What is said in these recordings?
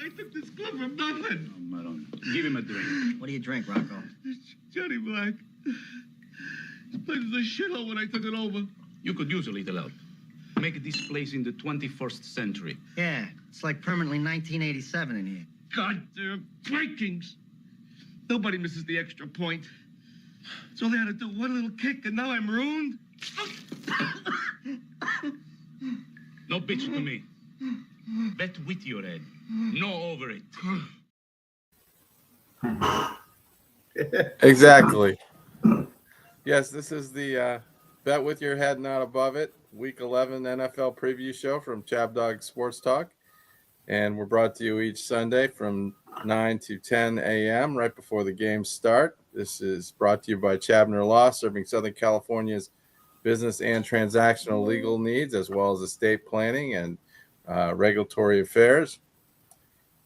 I took this club from nothing. Oh, I don't. Give him a drink. What do you drink, Rocco? Johnny Black. This place was a shithole when I took it over. You could use a little help. Make this place in the 21st century. Yeah, it's like permanently 1987 in here. Goddamn Vikings. Nobody misses the extra point. That's all they had to do, one little kick, and now I'm ruined. No bitch to me. Bet with your head. No over it. Exactly. Yes, this is the Bet With Your Head, Not Above It, Week 11 NFL preview show from ChabDog Sports Talk. And we're brought to you each Sunday from 9 to 10 a.m. right before the games start. This is brought to you by Chabner Law, serving Southern California's business and transactional legal needs, as well as estate planning and regulatory affairs.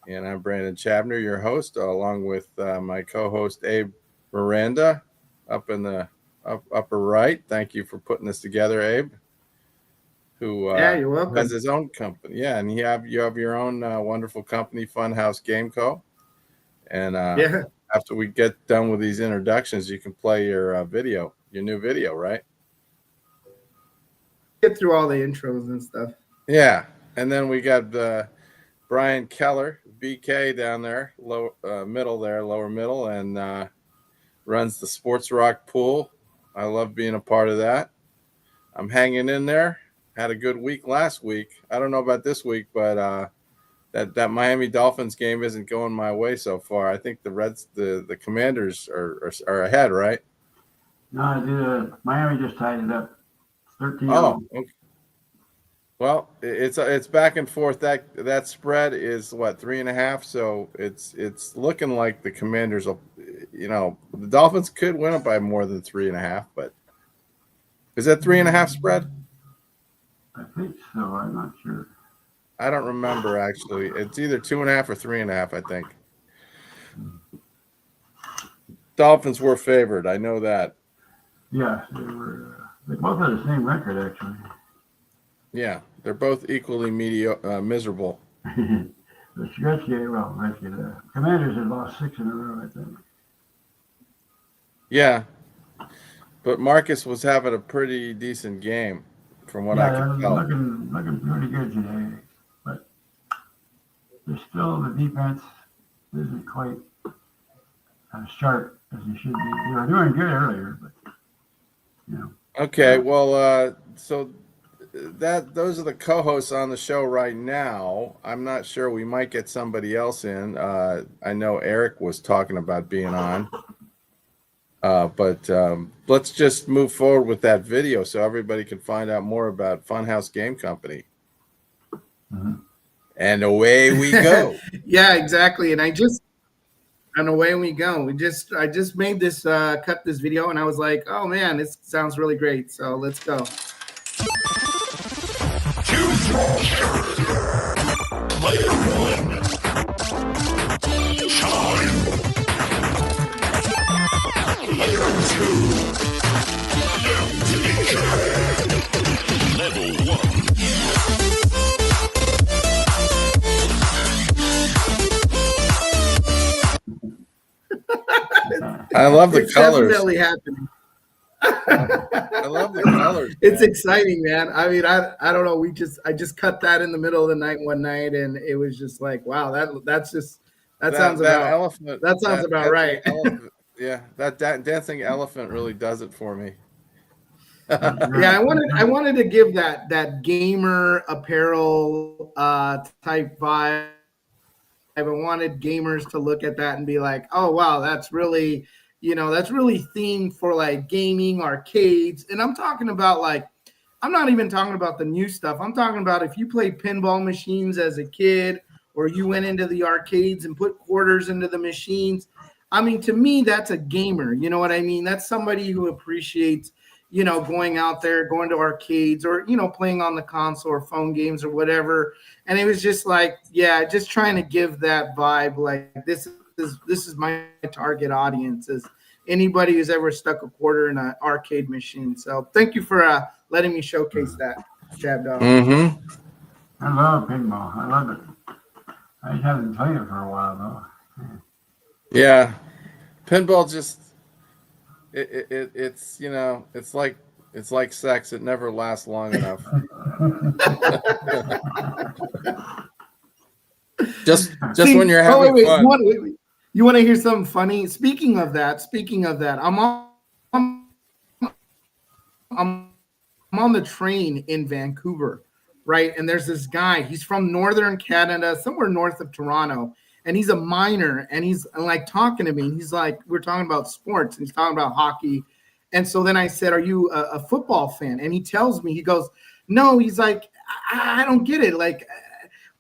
And I'm Brandon Chabner, your host, along with my co-host Abe Miranda up in the upper right. Thank you for putting this together, Abe. Who you're welcome. Has his own company. Yeah, and you have your own wonderful company, Funhouse Game Co. And after we get done with these introductions, you can play your video, your new video, right? Get through all the intros and stuff. Yeah, and then we got Brian Keller, BK down there, lower middle, and runs the Sports Rock Pool. I love being a part of that. I'm hanging in there. Had a good week last week. I don't know about this week, but that Miami Dolphins game isn't going my way so far. I think the Commanders are ahead, right? No, Miami just tied it up. 13. Oh, okay. Well, it's back and forth. That spread is what, 3.5. So it's looking like the Commanders will, the Dolphins could win it by more than 3.5. But is that 3.5 spread? I think so. I'm not sure. I don't remember actually. It's either 2.5 or 3.5. I think. Dolphins were favored. I know that. Yeah, they were. They both had the same record, actually. Yeah, they're both equally miserable. The Commanders had lost 6 in a row, I think. Yeah, but Marcus was having a pretty decent game, from what I can tell. Looking pretty good today, but there's still the defense isn't quite as sharp as he should be. They were doing good earlier, but Okay, well, so those are the co-hosts on the show right now. I'm not sure. We might get somebody else in. I know Eric was talking about being on. But let's just move forward with that video so everybody can find out more about Funhouse Game Company. Mm-hmm. And away we go. Yeah, exactly. And away we go. I just made this cut this video, and I was like, oh man, this sounds really great. So let's go. Player 1. Time. Player 2. Level 1. I love the it's colors. Definitely happening. I love the colors. It's exciting, man. I mean, I don't know. I just cut that in the middle of the night one night, and it was just like, wow, that sounds about right. Elephant, yeah, that dancing elephant really does it for me. Yeah, I wanted to give that gamer apparel type vibe. I wanted gamers to look at that and be like, oh wow, that's really themed for like gaming, arcades. And I'm talking about I'm not even talking about the new stuff. I'm talking about if you played pinball machines as a kid, or you went into the arcades and put quarters into the machines. I mean, to me, that's a gamer. You know what I mean? That's somebody who appreciates, going out there, going to arcades, or, playing on the console or phone games or whatever. And it was just like, yeah, just trying to give that vibe. Like this is my target audience, is anybody who's ever stuck a quarter in an arcade machine. So thank you for letting me showcase that, ChabDog. Mm-hmm. I love pinball. I love it. I just haven't played it for a while though. Yeah, pinball just it's you know it's like sex. It never lasts long enough. just See, when you're having wait. fun. You want to hear something funny? Speaking of that, I'm on the train in Vancouver, right? And there's this guy. He's from northern Canada, somewhere north of Toronto, and he's a miner. And he's like talking to me. And he's like, we're talking about sports, and he's talking about hockey. And so then I said, "Are you a football fan?" And he tells me, he goes, "No." He's like, I don't get it. Like,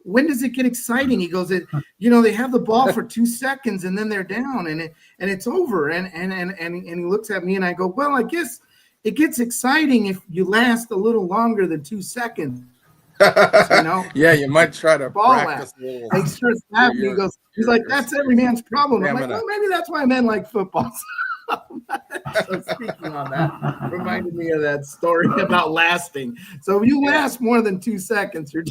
when does it get exciting? He goes, they have the ball for 2 seconds and then they're down and it's over. And he looks at me and I go, "Well, I guess it gets exciting if you last a little longer than 2 seconds." Yeah, you might try to ball practice a little. He starts laughing. He goes, he's like, "That's every man's problem." I'm like, Stamina. "Well, maybe that's why men like football." So speaking on that, reminded me of that story about lasting. So if you last more than 2 seconds, you're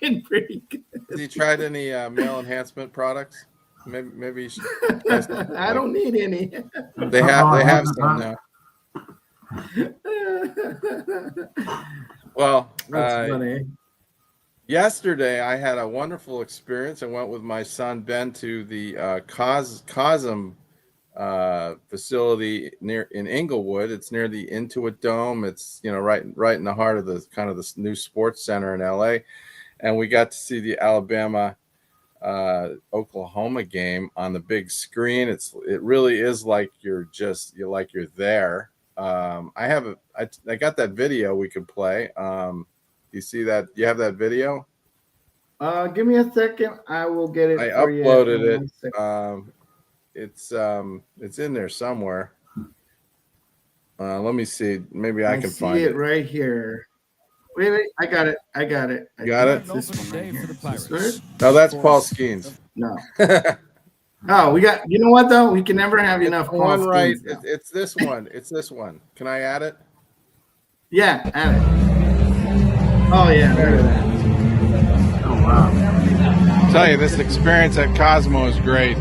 doing pretty good. Have you tried any male enhancement products? Maybe you should. I don't need any. They have some now. Well, That's funny. yesterday I had a wonderful experience. I went with my son Ben to the COSM facility in Inglewood. It's near the Intuit Dome. It's right in the heart of the kind of the new sports center in LA, and we got to see the Alabama Oklahoma game on the big screen. It really is like you're there. I got that video we could play. You see that? You have that video? Give me a second. I will get it. I for you. uploaded it. It's in there somewhere. Let me see. Maybe I can find it right here. Wait, I got it. Got it? This one right here. This one? No, that's Paul Skeens. No. Oh, we got. You know what though? We can never have enough. One Paul right. Skeens, It's this one. It's this one. Can I add it? Yeah, add it. Oh yeah, there it is. Oh wow. I'll tell you, this experience at Cosmo is great.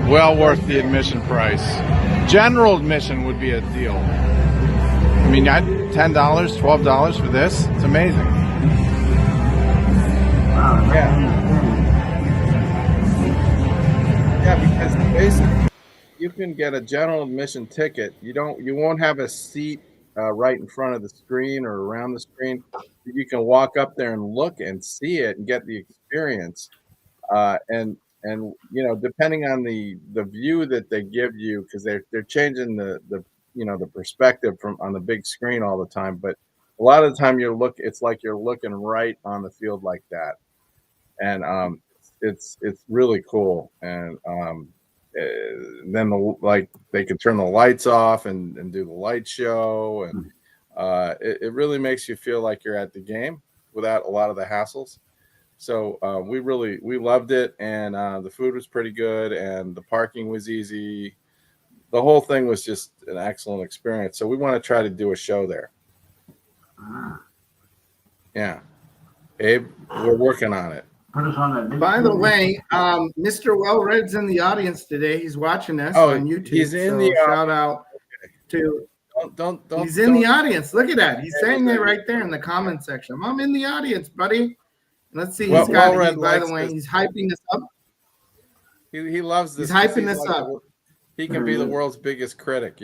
Well worth the admission price. General admission would be a deal. I mean, $10, $12 for this? It's amazing. Wow. Yeah, because basically you can get a general admission ticket. You won't have a seat right in front of the screen or around the screen. You can walk up there and look and see it and get the experience. And depending on the view that they give you, because they're changing the perspective from on the big screen all the time. But a lot of the time it's like you're looking right on the field like that, and it's really cool. And then they can turn the lights off and do the light show, and it really makes you feel like you're at the game without a lot of the hassles. So we loved it, and the food was pretty good, and the parking was easy. The whole thing was just an excellent experience. So we want to try to do a show there. Yeah, Abe, we're working on it. Put us on that. By the way, Mr. Wellred's in the audience today. He's watching us Oh, on YouTube. he's in the shout out to. Don't. He's in the audience. Look at that. He's saying it right there in the comment section. I'm in the audience, buddy. Let's see. He's got. By the way, he's hyping us up. He loves this. He's hyping us up. He can be the world's biggest critic,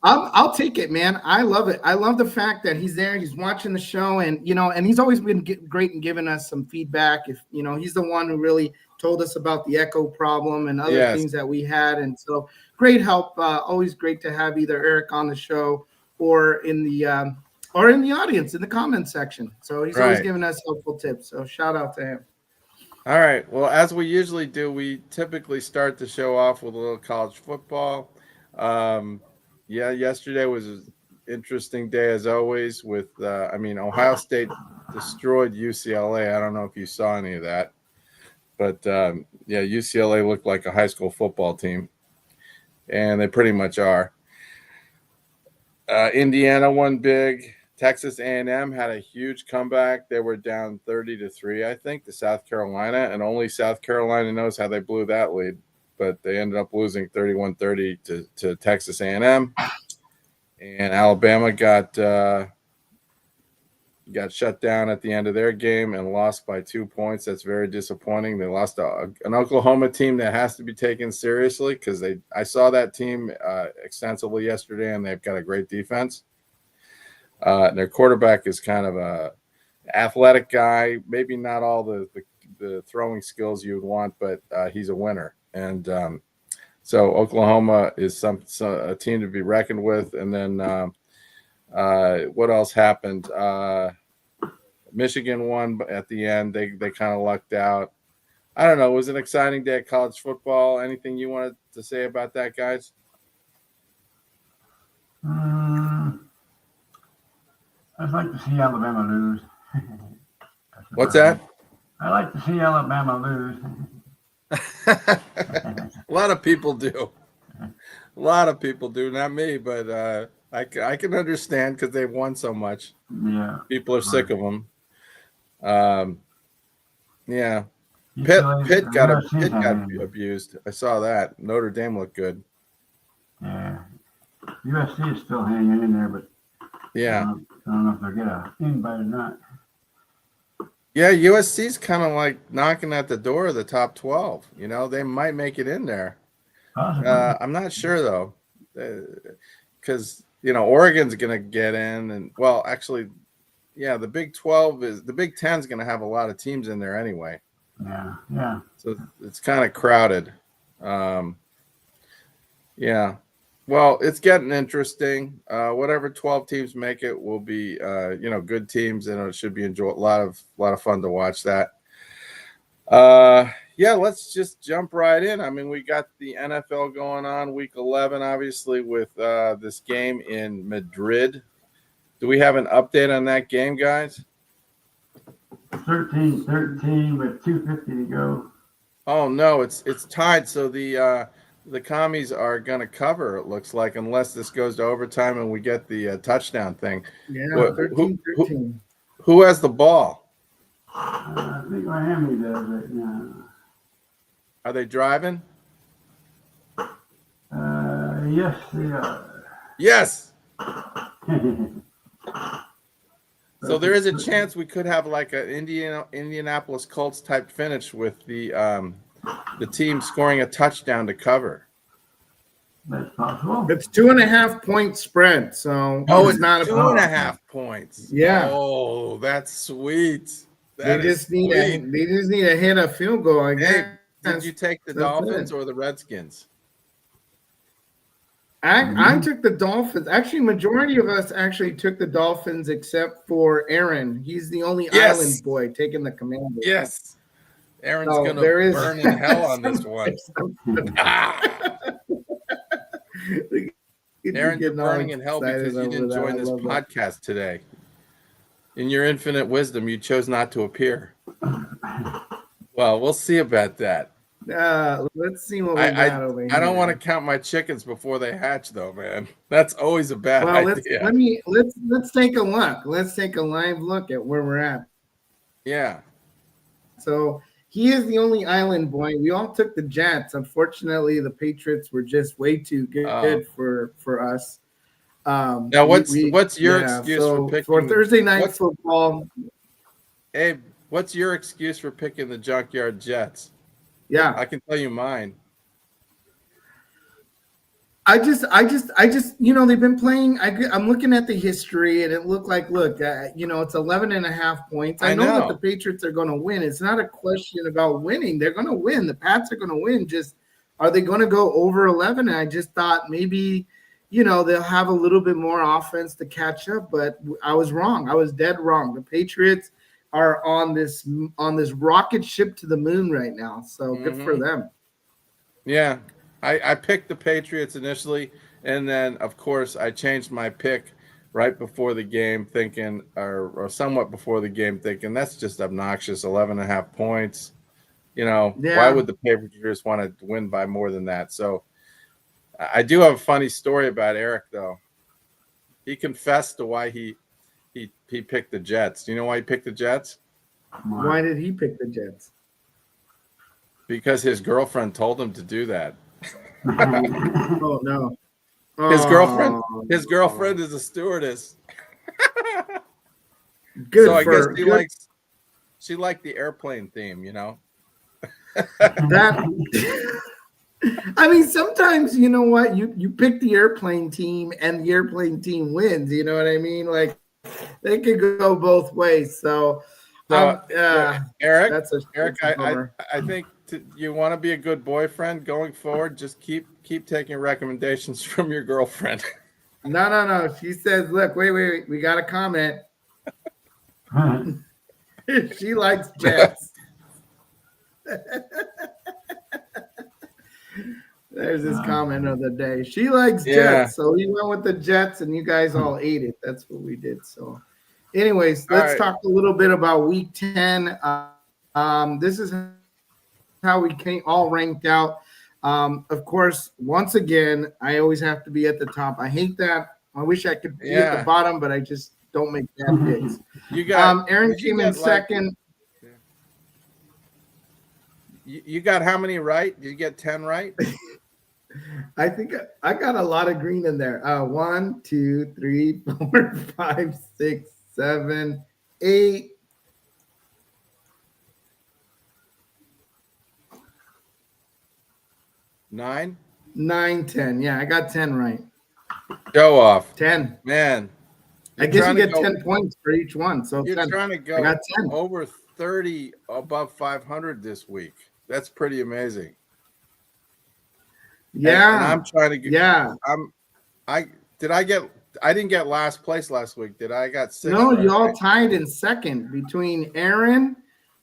I'll take it, man. I love it. I love the fact that he's there. He's watching the show, and and he's always been great in giving us some feedback. If he's the one who really told us about the echo problem and other things that we had, and so great help. Always great to have either Eric on the show or in the audience in the comment section. So he's always giving us helpful tips. So shout out to him. All right. Well, as we usually do, we typically start the show off with a little college football. Yesterday was an interesting day as always with, Ohio State destroyed UCLA. I don't know if you saw any of that, but UCLA looked like a high school football team, and they pretty much are. Indiana won big. Texas A&M had a huge comeback. They were down 30-3, I think, to South Carolina, and only South Carolina knows how they blew that lead. But they ended up losing 31-30 to Texas A&M, and Alabama got shut down at the end of their game and lost by 2 points. That's very disappointing. They lost to an Oklahoma team that has to be taken seriously because I saw that team extensively yesterday, and they've got a great defense. Their quarterback is kind of a athletic guy, maybe not all the throwing skills you would want, but he's a winner. And so Oklahoma is a team to be reckoned with. And then what else happened? Michigan won at the end. They kind of lucked out. I don't know. It was an exciting day of college football. Anything you wanted to say about that, guys? I'd like to see Alabama lose. What's that? I like to see Alabama lose. A lot of people do. A lot of people do. Not me, but I can understand because they've won so much. Yeah. People are sick of them. Yeah. Pitt got abused. I saw that. Notre Dame looked good. Yeah. USC is still hanging in there, but yeah. I don't know if they'll get an invite or not. Yeah, USC's kind of like knocking at the door of the top 12. You know, they might make it in there. I'm not sure, though, because, you know, Oregon's going to get in. And, well, actually, yeah, the Big 10 is going to have a lot of teams in there anyway. Yeah. So it's kind of crowded. Yeah. Well, it's getting interesting. Whatever 12 teams make it will be, good teams, and it should be a lot of fun to watch that. Let's just jump right in. I mean, we got the NFL going on, Week 11, obviously, with this game in Madrid. Do we have an update on that game, guys? 13-13 with 2:50 to go. Oh no, it's tied. So the commies are going to cover, it looks like, unless this goes to overtime and we get the touchdown thing. Yeah, 13-13. Who has the ball? I think Miami does right now. Are they driving? Yes, they are. Yes. So there is a chance we could have like an Indianapolis Colts type finish with the team scoring a touchdown to cover. That's possible. It's 2.5 point spread, so it's not a 2.5 points. Yeah. Oh, that's sweet. They just need to hit a field goal, I guess. Hey, did you take the Dolphins or the Redskins? I took the Dolphins. Actually, majority of us actually took the Dolphins except for Aaron. He's the only island boy taking the Commanders. Yes. Aaron's going to burn in hell on this one. Aaron, you're burning in hell because you didn't join this podcast today. In your infinite wisdom, you chose not to appear. Well, we'll see about that. Let's see what we got over here. I don't want to count my chickens before they hatch, though, man. That's always a bad idea. Let's take a look. Let's take a live look at where we're at. Yeah. So he is the only island boy. We all took the Jets. Unfortunately, the Patriots were just way too good for us. Now, what's your excuse for picking for Thursday night football? Abe, what's your excuse for picking the Junkyard Jets? Yeah, I can tell you mine. I just, they've been playing. I'm looking at the history, and it looked like, it's 11.5 points. I know that the Patriots are going to win. It's not a question about winning. They're going to win. The Pats are going to win. Just, are they going to go over 11? And I just thought maybe, they'll have a little bit more offense to catch up. But I was wrong. I was dead wrong. The Patriots are on this rocket ship to the moon right now. So good for them. Yeah. I picked the Patriots initially, and then, of course, I changed my pick right before the game thinking, or somewhat before the game thinking, that's just obnoxious, 11.5 points. Why would the Patriots want to win by more than that? So I do have a funny story about Eric, though. He confessed to why he he picked the Jets. Do you know why he picked the Jets? Why did he pick the Jets? Because his girlfriend told him to do that. Oh no. His girlfriend Oh, is a stewardess. good So I guess for she liked the airplane theme, you know. that. I mean, sometimes you know what, you pick the airplane team and the airplane team wins. You know what I mean? Like they could go both ways. So, So Eric, that's a bummer. I think you want to be a good boyfriend going forward. Just keep taking recommendations from your girlfriend. No. She says, "Look, wait. We got a comment. She likes Jets." There's his comment of the day. She likes Jets, so he went with the Jets, and you guys all ate it. That's what we did. So, anyways, let's talk a little bit about Week 10. This is how we came all ranked out. Of course, once again, I always have to be at the top. I hate that. I wish I could be at the bottom, but I just don't make bad picks. You got Aaron came in second. You got how many right? Did you get 10 right? I think I got a lot of green in there. 1, 2, 3, 4, 5, 6, 7, 8. Nine, 9, 10. Yeah, I got 10 right. Show off. 10. Man. I guess you get 10 points for each one. So you're 10. trying to go over 30 above 500 this week. That's pretty amazing. Yeah. And I'm trying to get. Yeah. I didn't get last place last week. Did I? Got 6. No, you all tied in second between Aaron,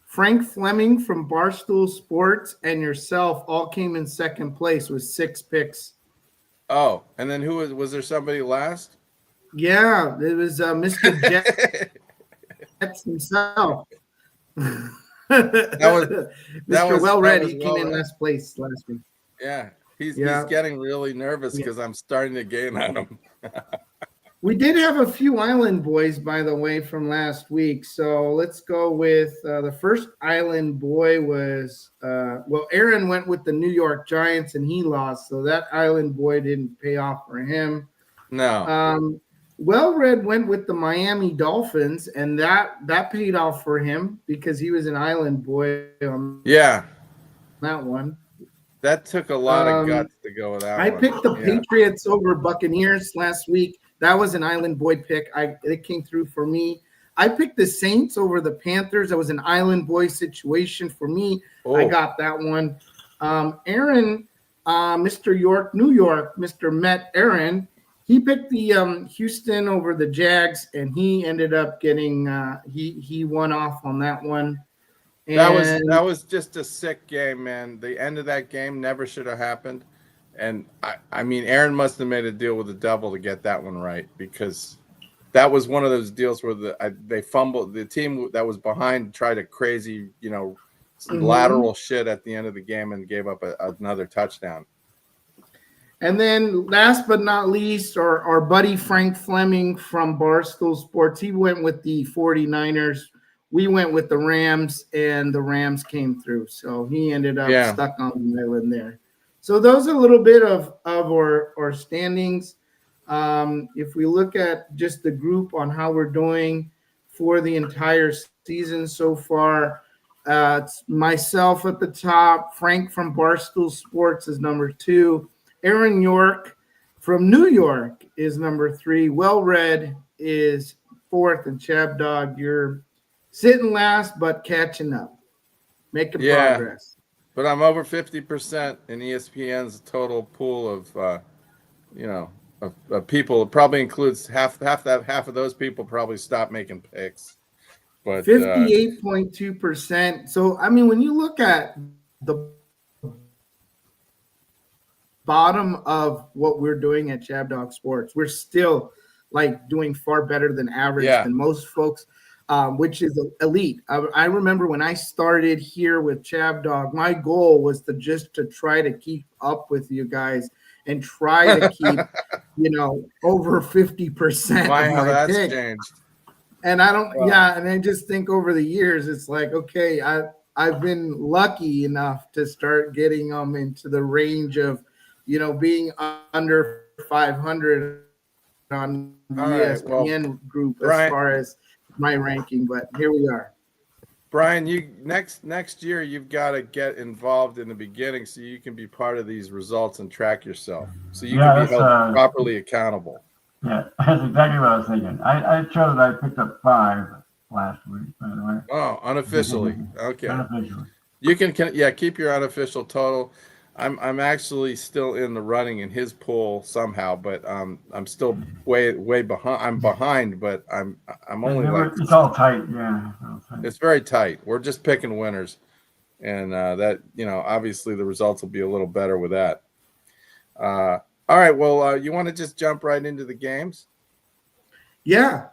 Frank Fleming from Barstool Sports, and yourself. All came in second place with 6 picks. Oh, and then who was there? Somebody last? Yeah, it was Mr. Jets himself. Mr. Well-Read. He came in last place last week. Yeah, he's getting really nervous because I'm starting to gain on him. We did have a few Island boys, by the way, from last week. So let's go with the first Island boy was, Aaron went with the New York Giants and he lost. So that Island boy didn't pay off for him. No. Well-Read went with the Miami Dolphins, and that paid off for him because he was an Island boy on that one. That took a lot of guts to go with that I one. picked the Patriots over Buccaneers last week. That was an Island boy pick. It came through for me. I picked the Saints over the Panthers. That was an Island boy situation for me. I got that one. Aaron, Mr. New York, Mr. Met Aaron, he picked the Houston over the Jags, and he ended up getting he won off on that one. And that was just a sick game, man. The end of that game never should have happened. And I mean, Aaron must have made a deal with the devil to get that one right, because that was one of those deals where they fumbled. The team that was behind tried a crazy, lateral shit at the end of the game and gave up another touchdown. And then last but not least, our buddy Frank Fleming from Barstool Sports, he went with the 49ers. We went with the Rams, and the Rams came through. So he ended up stuck on the island there. So those are a little bit of our standings. If we look at just the group on how we're doing for the entire season so far, it's myself at the top. Frank from Barstool Sports is number 2. Aaron York from New York is number 3. Well-Read is 4th, and ChabDog, you're sitting last but catching up, making progress. But I'm over 50% in ESPN's total pool of, of people. It probably includes half of those people probably stopped making picks. But 58.2%. So I mean, when you look at the bottom of what we're doing at ChabDog Sports, we're still like doing far better than average than most folks. Which is elite. I remember when I started here with ChabDog, my goal was to try to keep up with you guys and try to keep, over 50% of my that's pick. changed. And I don't, Wow. yeah. And I just think over the years, it's like, okay, I've been lucky enough to start getting them into the range of, being under 500 on the All right. Well, ESPN group as Brian, far as my ranking. But here we are. Brian, you next year you've got to get involved in the beginning so you can be part of these results and track yourself, so you can be held properly accountable. Yeah, that's exactly what I was thinking. I chose. I picked up 5 last week, by the way. Oh, unofficially. Okay. Unofficially. You can keep your unofficial total. I'm actually still in the running in his pool somehow, but I'm still way behind. I'm behind, but I'm only like, it's all tight. Yeah, it's very tight. We're just picking winners, and that obviously the results will be a little better with that. All right. Well, you want to just jump right into the games? Yeah.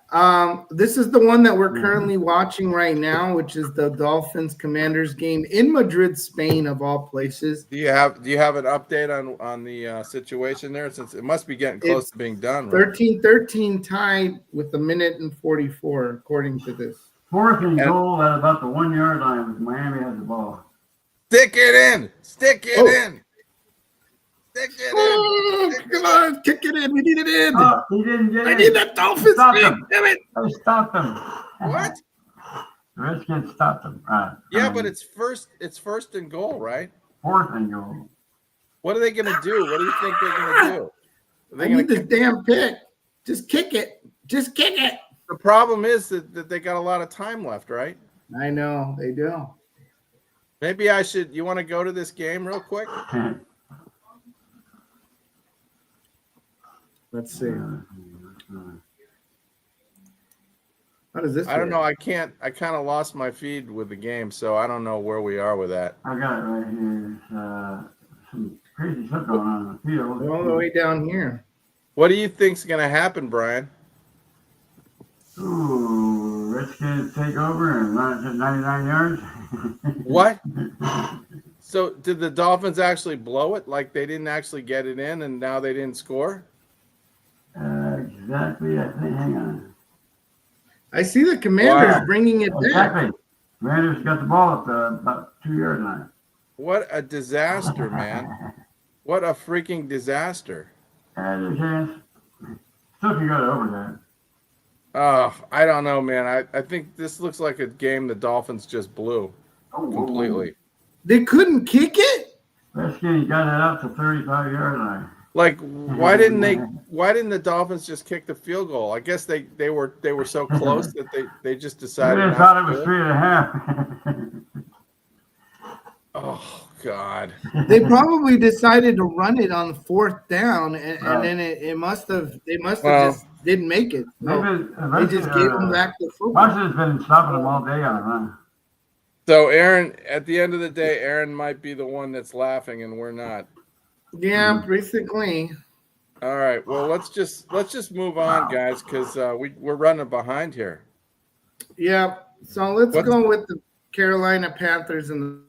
This is the one that we're currently watching right now, which is the Dolphins Commanders game in Madrid, Spain, of all places. Do you have an update on the situation there, since it must be getting close to being done? 13-13 tied with 1:44, according to this. 4th and goal at about the 1 yard line with Miami has the ball. Stick it in. Stick it in. Stick it in. Oh, come on, kick it in. We need it in. Oh, he didn't get it. I need that Dolphins thing. Damn it. I stopped him. What? The Redskins stopped him. Yeah, but it's first and goal, right? 4th and goal. What are they going to do? What do you think they're going to do? I need this damn pick. Just kick it. Just kick it. The problem is that they got a lot of time left, right? I know they do. Maybe you want to go to this game real quick? Let's see. How does this I don't work? know. I kind of lost my feed with the game, so I don't know where we are with that. I got it right here. Some crazy stuff going on in the field. We're all the way down here. What do you think's going to happen, Brian? Ooh, Redskins take over and run it to 99 yards. What? So did the Dolphins actually blow it? Like they didn't actually get it in, and now they didn't score? Exactly. I think. Hang on. I see the Commanders Wow. bringing it back. Exactly. Commanders got the ball at the about 2 yard line. What a disaster, man. What a freaking disaster. And there's a chance. Still can go to overtime. Oh, I don't know, man. I think this looks like a game the Dolphins just blew completely. They couldn't kick it? Redskins got it out to 35 yard line. Like, why didn't the Dolphins just kick the field goal? I guess they were so close that they just decided. They thought it was 3.5. Oh God. They probably decided to run it on 4th down, and then they must have just didn't make it. No, they just gave them back the football. Washington's been stopping them all day on the run. So Aaron, at the end of the day, Aaron might be the one that's laughing, and we're not. Yeah, basically. All right. Well, let's just move on, guys, because we're running behind here. Yeah. So let's go with the Carolina Panthers and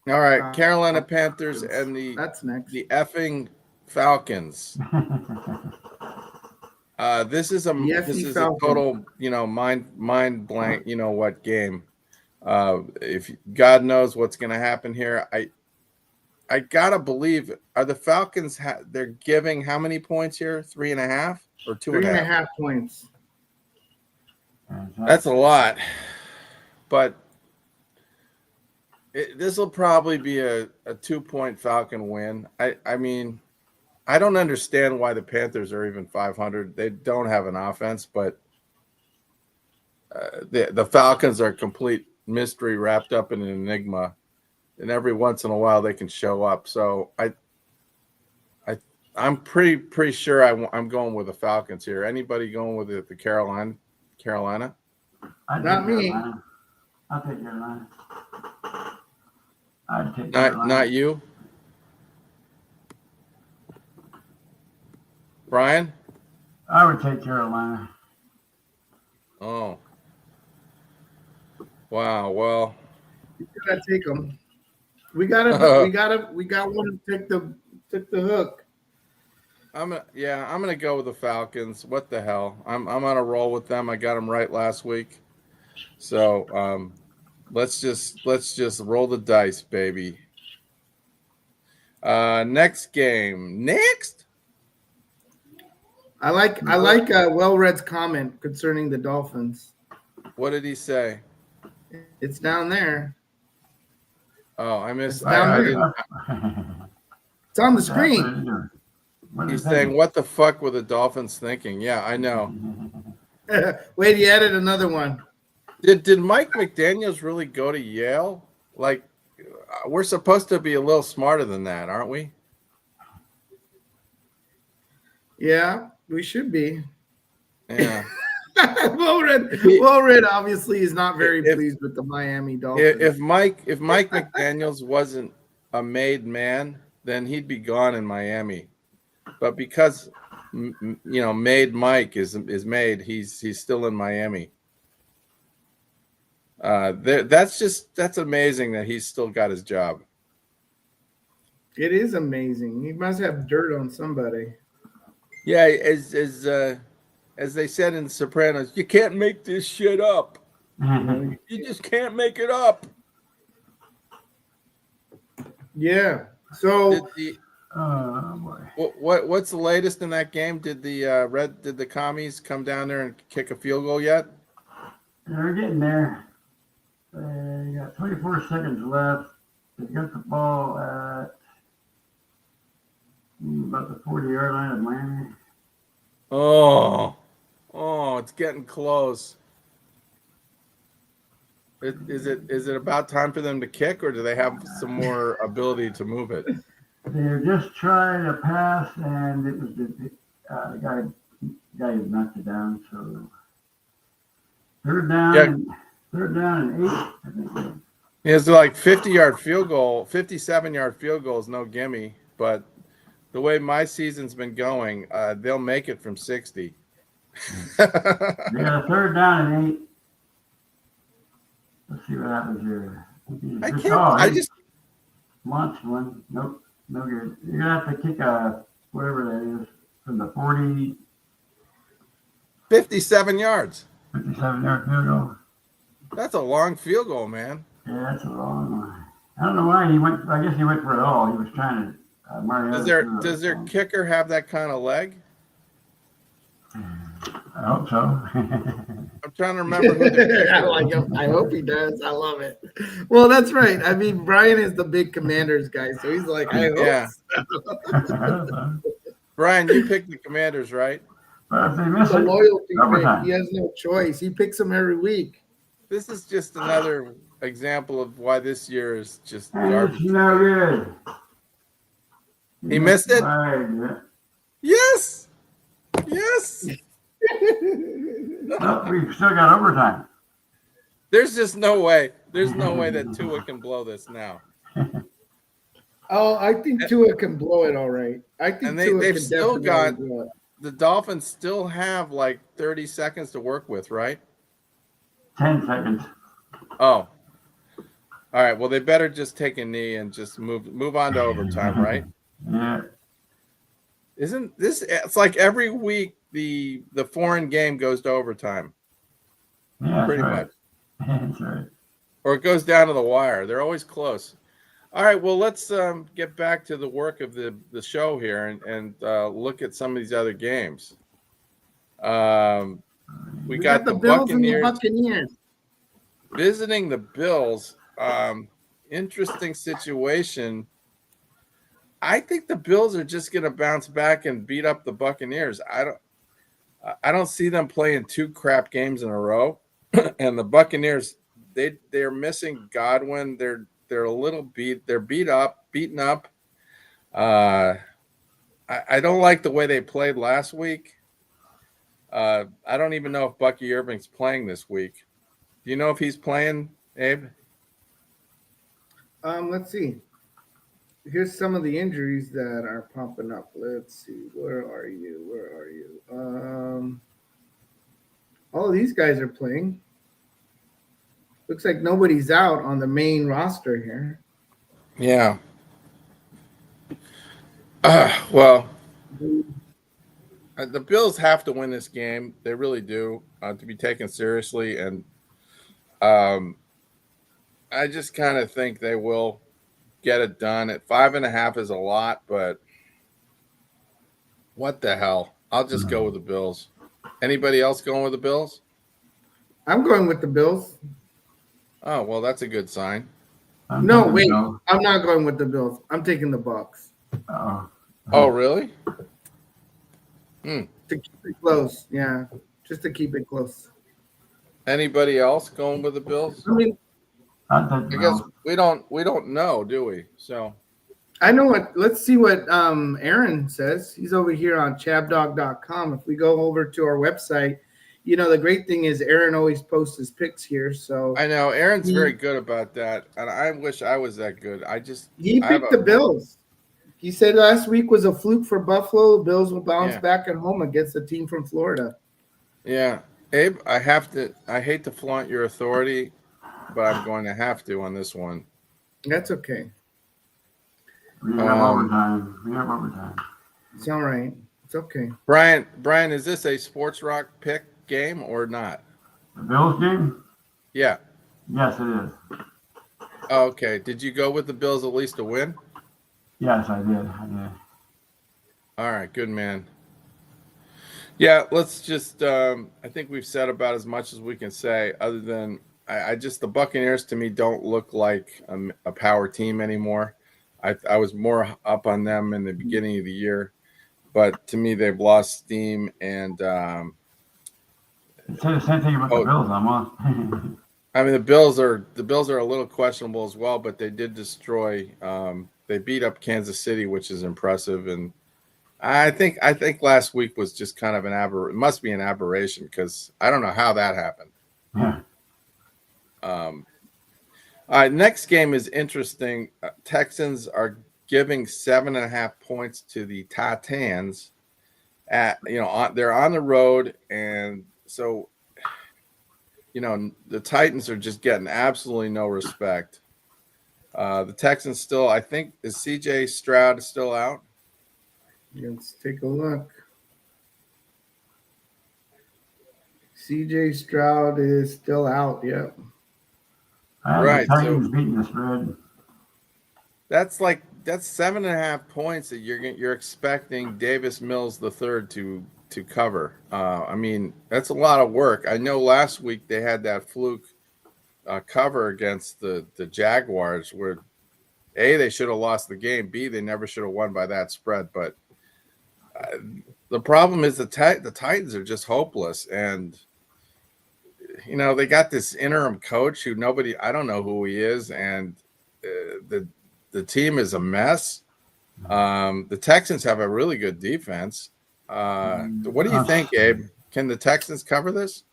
All right, Carolina Panthers and that's next. The effing Falcons. This is a total, mind blank, what game. If God knows what's going to happen here, I gotta believe. Are the Falcons? They're giving how many points here? 3.5 or 2.5? 3.5 points. That's a lot, but this will probably be a 2-point Falcon win. I mean, I don't understand why the Panthers are even 500. They don't have an offense, but the Falcons are a complete mystery wrapped up in an enigma, and every once in a while they can show up. So I'm pretty sure I'm going with the Falcons here. Anybody going with the Carolina? Not me. I'll take Carolina. I'd take Carolina. Not you, Brian. I would take Carolina. Oh, wow. Well, We gotta take them. We got one to take the hook. I'm gonna go with the Falcons. What the hell? I'm on a roll with them. I got them right last week. So let's just roll the dice, baby. Next game. Next. I like Well-Read's comment concerning the Dolphins. What did he say? It's down there. Oh, I missed. It's down I there. didn't. It's on the screen. He's saying, "What the fuck were the Dolphins thinking?" Yeah, I know. Wait, he added another one. Did Mike McDaniels really go to Yale? Like, we're supposed to be a little smarter than that, aren't we? Yeah, we should be. Yeah. Well-Read obviously is not very pleased with the Miami Dolphins. If Mike McDaniels wasn't a made man, then he'd be gone in Miami. But because made Mike is made, he's still in Miami. That's amazing that he's still got his job. It is amazing. He must have dirt on somebody. Yeah, as they said in Sopranos, you can't make this shit up. You just can't make it up. Yeah. So what's the latest in that game? Did the commies come down there and kick a field goal yet? They're getting there. You got 24 seconds left. They got the ball at about the 40-yard line of Miami. Oh, it's getting close. Is it about time for them to kick, or do they have some more ability to move it? They're just trying to pass, and it was the guy who knocked it down. So third down and 8. I think. It's like 50-yard field goal, 57-yard field goal is no gimme, but the way my season's been going, they'll make it from 60. Yeah, third down and 8. Let's see what happens here. I just launched one. Nope, no good. You're gonna have to kick whatever that is from the 40. 57 yards. 57-yard field goal. That's a long field goal, man. Yeah, that's a long one. I don't know why he went. I guess he went for it all. He was trying to. Does their kicker have that kind of leg? I hope so. I'm trying to remember who their kicker is. I hope he does. I love it. Well, that's right. I mean, Brian is the big Commanders guy, so he's like, I hope so. Brian, you picked the Commanders, right? But if they miss It's a it, loyalty pick. overtime. He has no choice. He picks them every week. This is just another example of why this year is just And garbage. it's no good. He missed it? Right, Yes. Yes. Well, we've still got overtime. There's just no way. There's no way that Tua can blow this now. Oh, I think Tua can blow it all right. I think And Tua they've can still definitely got blow it. the Dolphins still have like 30 seconds to work with, right? 10 seconds. Oh. All right. Well, they better just take a knee and just move on to overtime, right? Yeah. Isn't this? It's like every week the foreign game goes to overtime, Yeah, pretty that's much, right. That's right. or it goes down to the wire. They're always close. All right. Well, let's get back to the work of the show here and look at some of these other games. We got the Bills and the Buccaneers Buccaneers. visiting the Bills. Interesting situation. I think the Bills are just going to bounce back and beat up the Buccaneers. I don't see them playing 2 crap games in a row. And the Buccaneers, they're missing Godwin. They're a little beaten up. I don't like the way they played last week. I don't even know if Bucky Irving's playing this week. Do you know if he's playing, Abe? Let's see. Here's some of the injuries that are popping up. Let's see. Where are you? All of these guys are playing. Looks like nobody's out on the main roster here. Yeah. Well, The Bills have to win this game. They really do, to be taken seriously. And I just kind of think they will get it done. At 5.5 is a lot, but what the hell? I'll just go with the Bills. Anybody else going with the Bills? I'm going with the Bills. Oh, well, that's a good sign. No, wait. I'm not going with the Bills. I'm taking the Bucs. Oh, really? To keep it close. Yeah. Just to keep it close. Anybody else going with the Bills? I mean, I guess we don't know, do we? So I know what. Let's see what Aaron says. He's over here on ChabDog.com. If we go over to our website, you know, the great thing is Aaron always posts his picks here. So I know Aaron's very good about that, and I wish I was that good. He picked the Bills. He said last week was a fluke for Buffalo. The Bills will bounce back at home against a team from Florida. Yeah, Abe, I hate to flaunt your authority, but I'm going to have to on this one. That's okay. We have overtime. It's all right. It's okay. Brian, is this a Sports Rock pick game or not? The Bills game? Yeah. Yes, it is. Okay. Did you go with the Bills at least to win? Yes, I did. All right. Good, man. Yeah, let's just I think we've said about as much as we can say, other than I just, the Buccaneers to me don't look like a power team anymore. I was more up on them in the beginning of the year, but to me they've lost steam. And say the same thing about the Bills almost. I mean, the Bills are a little questionable as well, but they did destroy. They beat up Kansas City, which is impressive. And I think last week was just kind of it must be an aberration, because I don't know how that happened. Yeah. All right, next game is interesting. Texans are giving 7.5 points to the Titans. They're on the road, and so the Titans are just getting absolutely no respect. The Texans still, I think, is CJ Stroud still out? Let's take a look. CJ Stroud is still out. Yep. Right. Titans beating the spread. That's 7.5 points that you're expecting Davis Mills III to cover. I mean, that's a lot of work. I know last week they had that fluke cover against the Jaguars, where A, they should have lost the game, B, they never should have won by that spread. But the problem is the Titans are just hopeless, and they got this interim coach who I don't know who he is, and the team is a mess. The Texans have a really good defense. What do you think, Abe? Can the Texans cover this?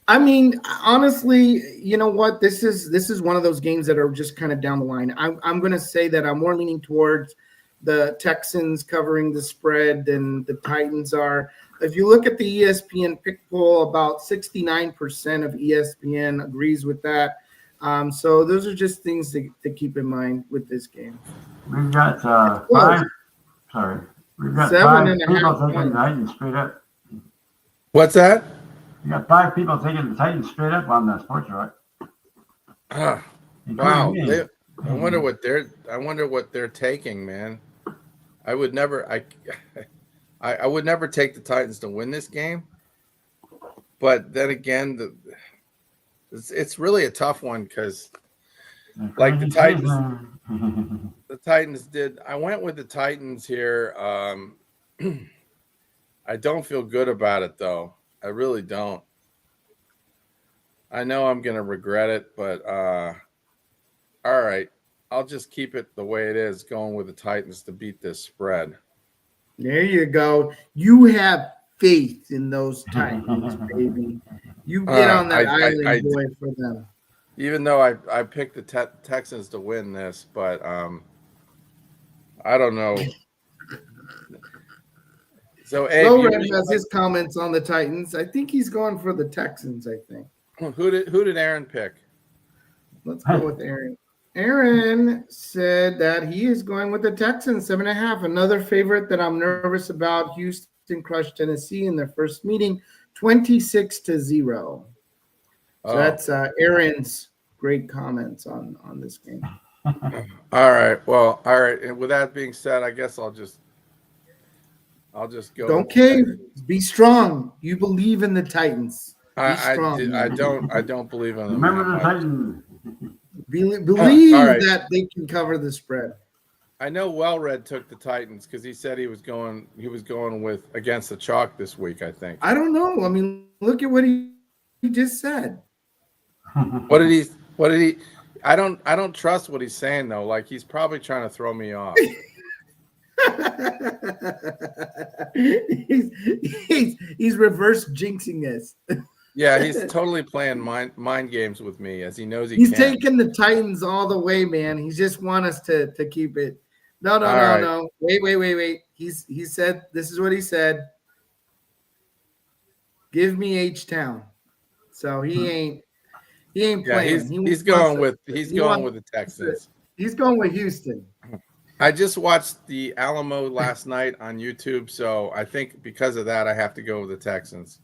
I mean, honestly, you know what? This is one of those games that are just kind of down the line. I'm going to say that I'm more leaning towards the Texans covering the spread than the Titans are. If you look at the ESPN pick poll, about 69% of ESPN agrees with that. So those are just things to keep in mind with this game. We've got five. Sorry, we've got 5 people taking the Titans straight up. What's that? We got 5 people taking the Titans straight up on the Sports Rock. Wow. I wonder what they're taking, man. I would never take the Titans to win this game. But then again, it's really a tough one, because like the Titans did. I went with the Titans here. I don't feel good about it, though. I really don't. I know I'm going to regret it, but all right. I'll just keep it the way it is, going with the Titans to beat this spread. There you go. You have faith in those Titans, baby. You get on that island, boy, for them. Even though I picked the Texans to win this, but I don't know. So Loren has his comments on the Titans. I think he's going for the Texans, I think. Who did Aaron pick? Let's go with Aaron. Aaron said that he is going with the Texans 7.5. Another favorite that I'm nervous about. Houston crushed Tennessee in their first meeting, 26-0. So that's Aaron's great comments on this game. All right. Well, all right. And with that being said, I guess I'll just go. Don't cave. Be strong. You believe in the Titans. I don't believe in them. Remember the Titans. Believe right. that they can cover the spread. I know Wellred took the Titans because he said he was going with against the chalk this week, I think. I don't know. I mean, look at what he just said. What did he I don't trust what he's saying though. Like he's probably trying to throw me off. he's reverse jinxing us. Yeah, he's totally playing mind games with me as he knows he's can. taking the Titans all the way, man. He just want us to keep it. No. Wait. He said this is what he said. Give me H-Town. So he ain't playing. He's going with the Texans. He's going with Houston. I just watched the Alamo last night on YouTube, so I think because of that I have to go with the Texans.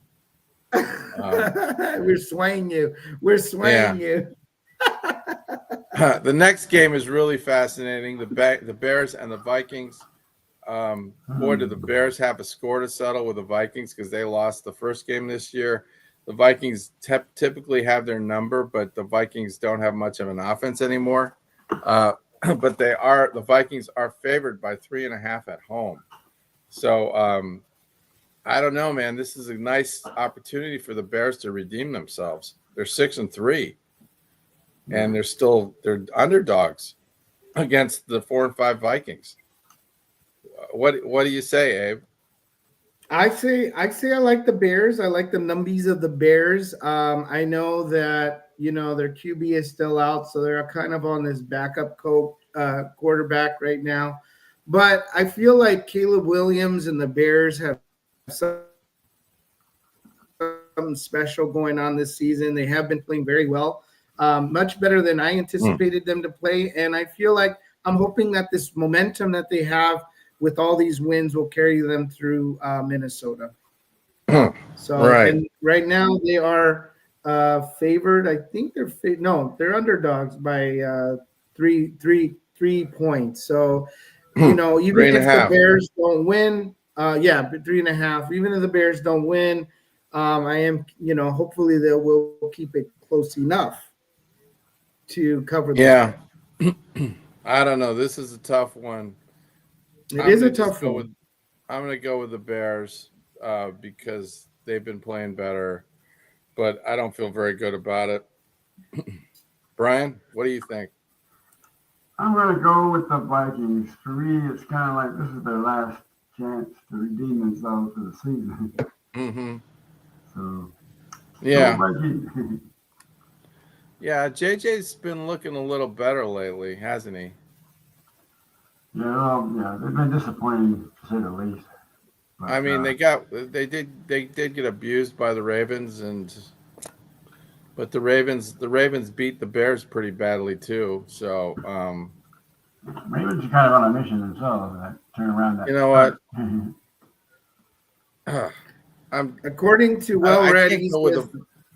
We're swaying you. You. The next game is really fascinating. The Bears and the Vikings. Boy, do the Bears have a score to settle with the Vikings because they lost the first game this year. The Vikings typically have their number, but the Vikings don't have much of an offense anymore. But the Vikings are favored by 3.5 at home. So I don't know, man. This is a nice opportunity for the Bears to redeem themselves. They're 6-3, and they're underdogs against the 4-5 Vikings. What do you say, Abe? I say I like the Bears. I like the numbies of the Bears. I know that their QB is still out, so they're kind of on this backup quarterback right now. But I feel like Caleb Williams and the Bears have something special going on this season. They have been playing very well, much better than I anticipated them to play. And I feel like I'm hoping that this momentum that they have with all these wins will carry them through Minnesota. So and right now they are favored. I think they're underdogs by 3 points. So even if the Bears don't win, 3.5. Even if the Bears don't win, I am hopefully they will keep it close enough to cover. Yeah, I don't know. This is a tough one. It is a tough one. I'm going to go with the Bears because they've been playing better, but I don't feel very good about it. Brian, what do you think? I'm going to go with the Vikings. For me, it's kind of like this is their last chance to redeem themselves for the season. Mm-hmm. So, yeah. Vikings. Yeah, JJ's been looking a little better lately, hasn't he? Yeah, they've been disappointing to say the least. But, I mean, they did get abused by the Ravens, but the Ravens beat the Bears pretty badly too. So Ravens are kind of on a mission themselves. Turn around that. You know what? According to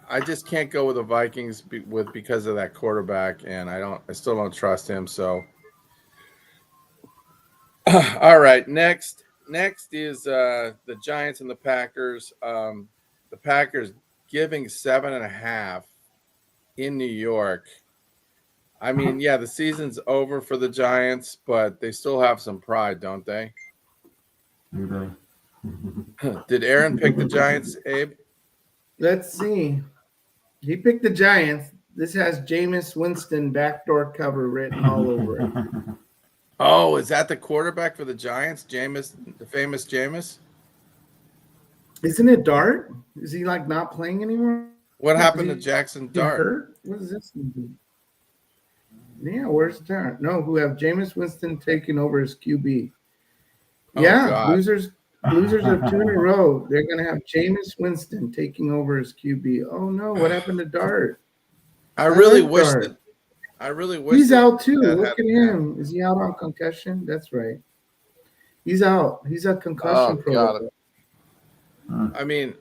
I just can't go with the Vikings because of that quarterback, and I still don't trust him. So. All right, next is the Giants and the Packers. The Packers giving 7.5 in New York. I mean, yeah, the season's over for the Giants, but they still have some pride, don't they? Did Aaron pick the Giants, Abe? Let's see. He picked the Giants. This has Jameis Winston backdoor cover written all over it. Oh, is that the quarterback for the Giants, Jameis, the famous Jameis? Isn't it Dart? Is he not playing anymore? What happened to Jackson Dart? Hurt? What is this? Yeah, where's Dart? No, who have Jameis Winston taking over as QB? Yeah, losers of 2 in a row. They're gonna have Jameis Winston taking over as QB. Oh no, what happened to Dart? I really wish I really wish He's that out too. that Look at hadn't him. happened. Is he out on concussion? That's right. He's out. He's a concussion Oh, God. protocol. I mean,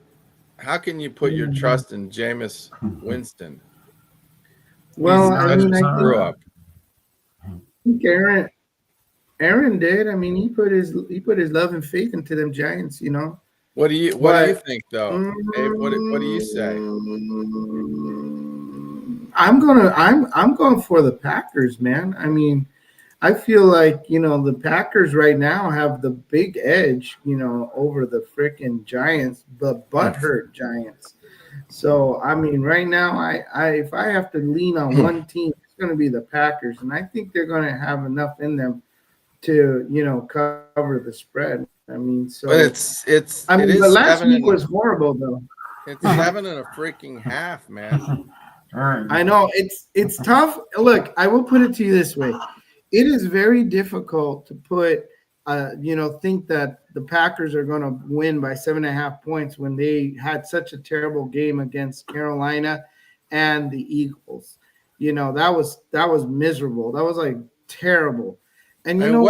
how can you put your trust in Jameis Winston? Well, He's I such mean, a I screw up. think Aaron did. I mean, he put his love and faith into them Giants, you know. What do you But think though, Dave? What do you say? I'm going for the Packers, man. I mean, I feel like, you know, the Packers right now have the big edge, you know, over the freaking Giants, the butthurt Giants. So I mean, right now, I if I have to lean on one team, it's going to be the Packers, and I think they're going to have enough in them to, you know, cover the spread. I mean, so But it's I mean, it the is last week was horrible, though. it's 7 and a freaking half, man. I know it's tough. Look, I will put it to you this way: it is very difficult to put, you know, think that the Packers are going to win by 7.5 points when they had such a terrible game against Carolina and the Eagles. You know, that was miserable. That was like terrible. And you know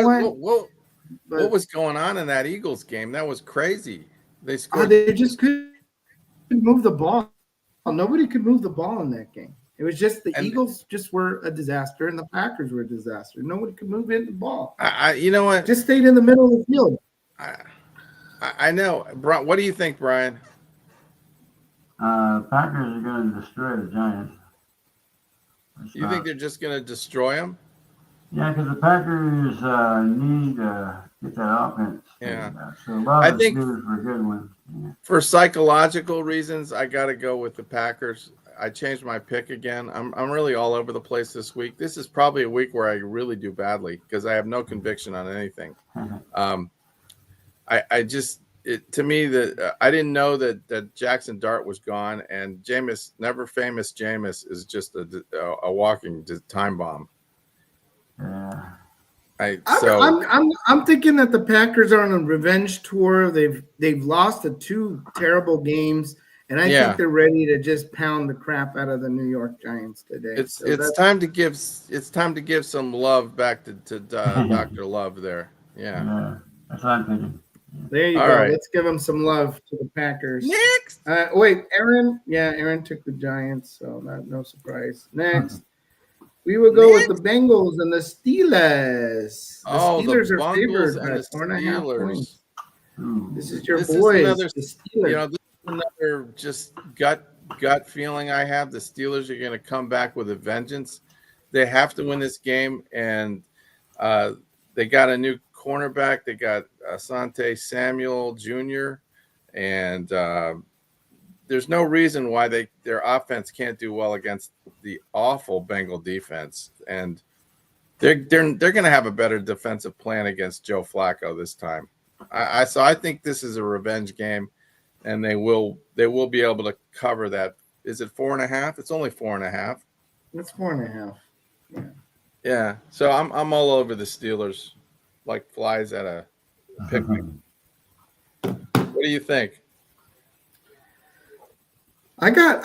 what was going on in that Eagles game? That was crazy. They scored. They just couldn't move the ball. Nobody could move the ball in that game. It was just the Eagles just were a disaster, and the Packers were a disaster. Nobody could move in the ball. You know what? Just stayed in the middle of the field. I know. What do you think, Brian? Packers are going to destroy the Giants. You think they're just going to destroy them? Yeah, because the Packers need to get that offense. Yeah. So a lot of think dudes were good ones. Yeah. For psychological reasons, I got to go with the Packers. I changed my pick again. I'm really all over the place this week. This is probably a week where I really do badly because I have no conviction on anything. To me that I didn't know that Jackson Dart was gone, and Jameis, never famous Jameis, is just a walking time bomb. Yeah. I'm thinking that the Packers are on a revenge tour. They've lost the 2 terrible games, and I think they're ready to just pound the crap out of the New York Giants today. It's time to give some love back to Dr. Love there. Yeah. That's what I'm thinking. There you All go. right. Let's give them some love to the Packers. Next. Wait, Aaron. Yeah, Aaron took the Giants, so no surprise. Next. We will go with the Bengals and the Steelers. The Steelers are favored by 4.5 points. This is your boys, the Steelers. You know, this is another just gut feeling I have. The Steelers are going to come back with a vengeance. They have to win this game, and they got a new cornerback. They got Asante Samuel Jr., and there's no reason why their offense can't do well against the awful Bengal defense, and they're going to have a better defensive plan against Joe Flacco this time. So I think this is a revenge game, and they will be able to cover that. Is it 4.5? It's only 4.5. It's 4.5. Yeah. Yeah. So I'm all over the Steelers, like flies at a picnic. What do you think? I got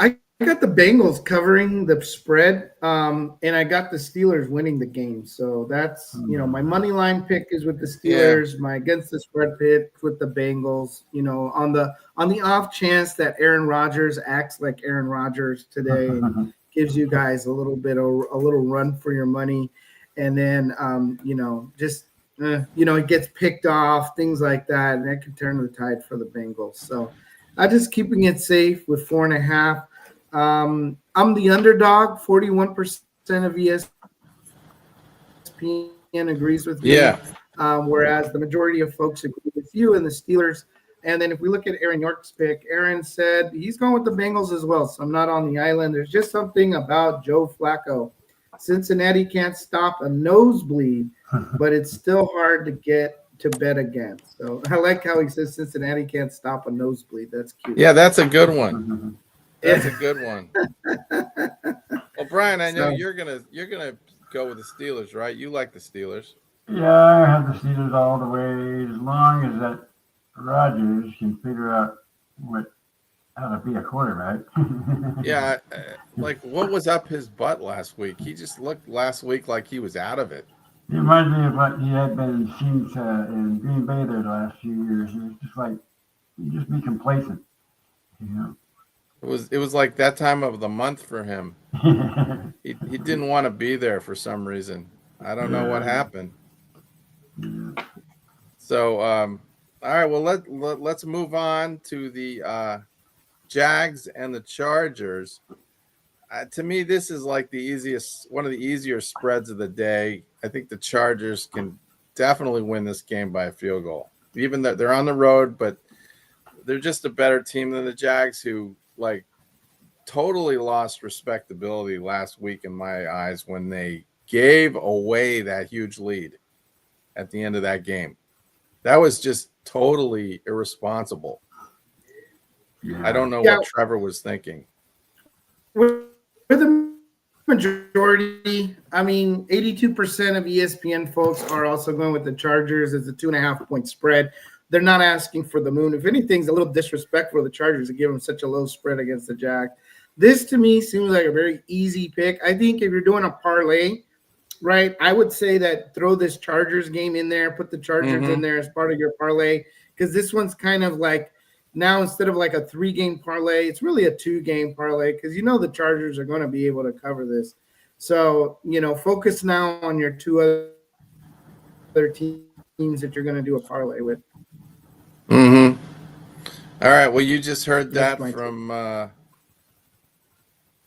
the Bengals covering the spread, and I got the Steelers winning the game. So that's, you know, my money line pick is with the Steelers. My against the spread pick with the Bengals. You know, on the off chance that Aaron Rodgers acts like Aaron Rodgers today and gives you guys a little run for your money, and then you know, just you know, it gets picked off, things like that, and that could turn the tide for the Bengals. So I'm just keeping it safe with 4.5. I'm the underdog. 41% of ESPN agrees with me. Yeah. Whereas the majority of folks agree with you and the Steelers. And then if we look at Aaron York's pick, Aaron said he's going with the Bengals as well. So I'm not on the island. There's just something about Joe Flacco. Cincinnati can't stop a nosebleed, but it's still hard to get to bet against. So I like how he says Cincinnati can't stop a nosebleed. That's cute. Yeah, that's a good one. That's a good one. Well, Brian, I know you're gonna go with the Steelers, right? You like the Steelers. Yeah, I have the Steelers all the way, as long as that Rodgers can figure out what how to be a quarterback. Yeah, like what was up his butt last week? He just looked last week like he was out of it. It reminds me of what he had been in Cincy in Green Bay there the last few years. It was just like he'd just be complacent, you know. It was like that time of the month for him. He didn't want to be there for some reason. I don't know what happened. Yeah. So all right, well let's move on to the Jags and the Chargers. To me, this is like one of the easier spreads of the day. I think the Chargers can definitely win this game by a field goal. Even though they're on the road, but they're just a better team than the Jags, who like totally lost respectability last week in my eyes when they gave away that huge lead at the end of that game. That was just totally irresponsible. Yeah. I don't know what Trevor was thinking. With the majority, I mean, 82% of ESPN folks are also going with the Chargers as a 2.5-point spread. They're not asking for the moon. If anything's a little disrespectful of the Chargers to give them such a low spread against the Jags. This to me seems like a very easy pick. I think if you're doing a parlay, right, I would say that throw this Chargers game in there, put the Chargers in there as part of your parlay, because this one's kind of like now instead of like a 3-game parlay, it's really a 2-game parlay because you know the Chargers are going to be able to cover this. So, you know, focus now on your 2 other teams that you're going to do a parlay with. Mm-hmm. All right. Well, you just heard that from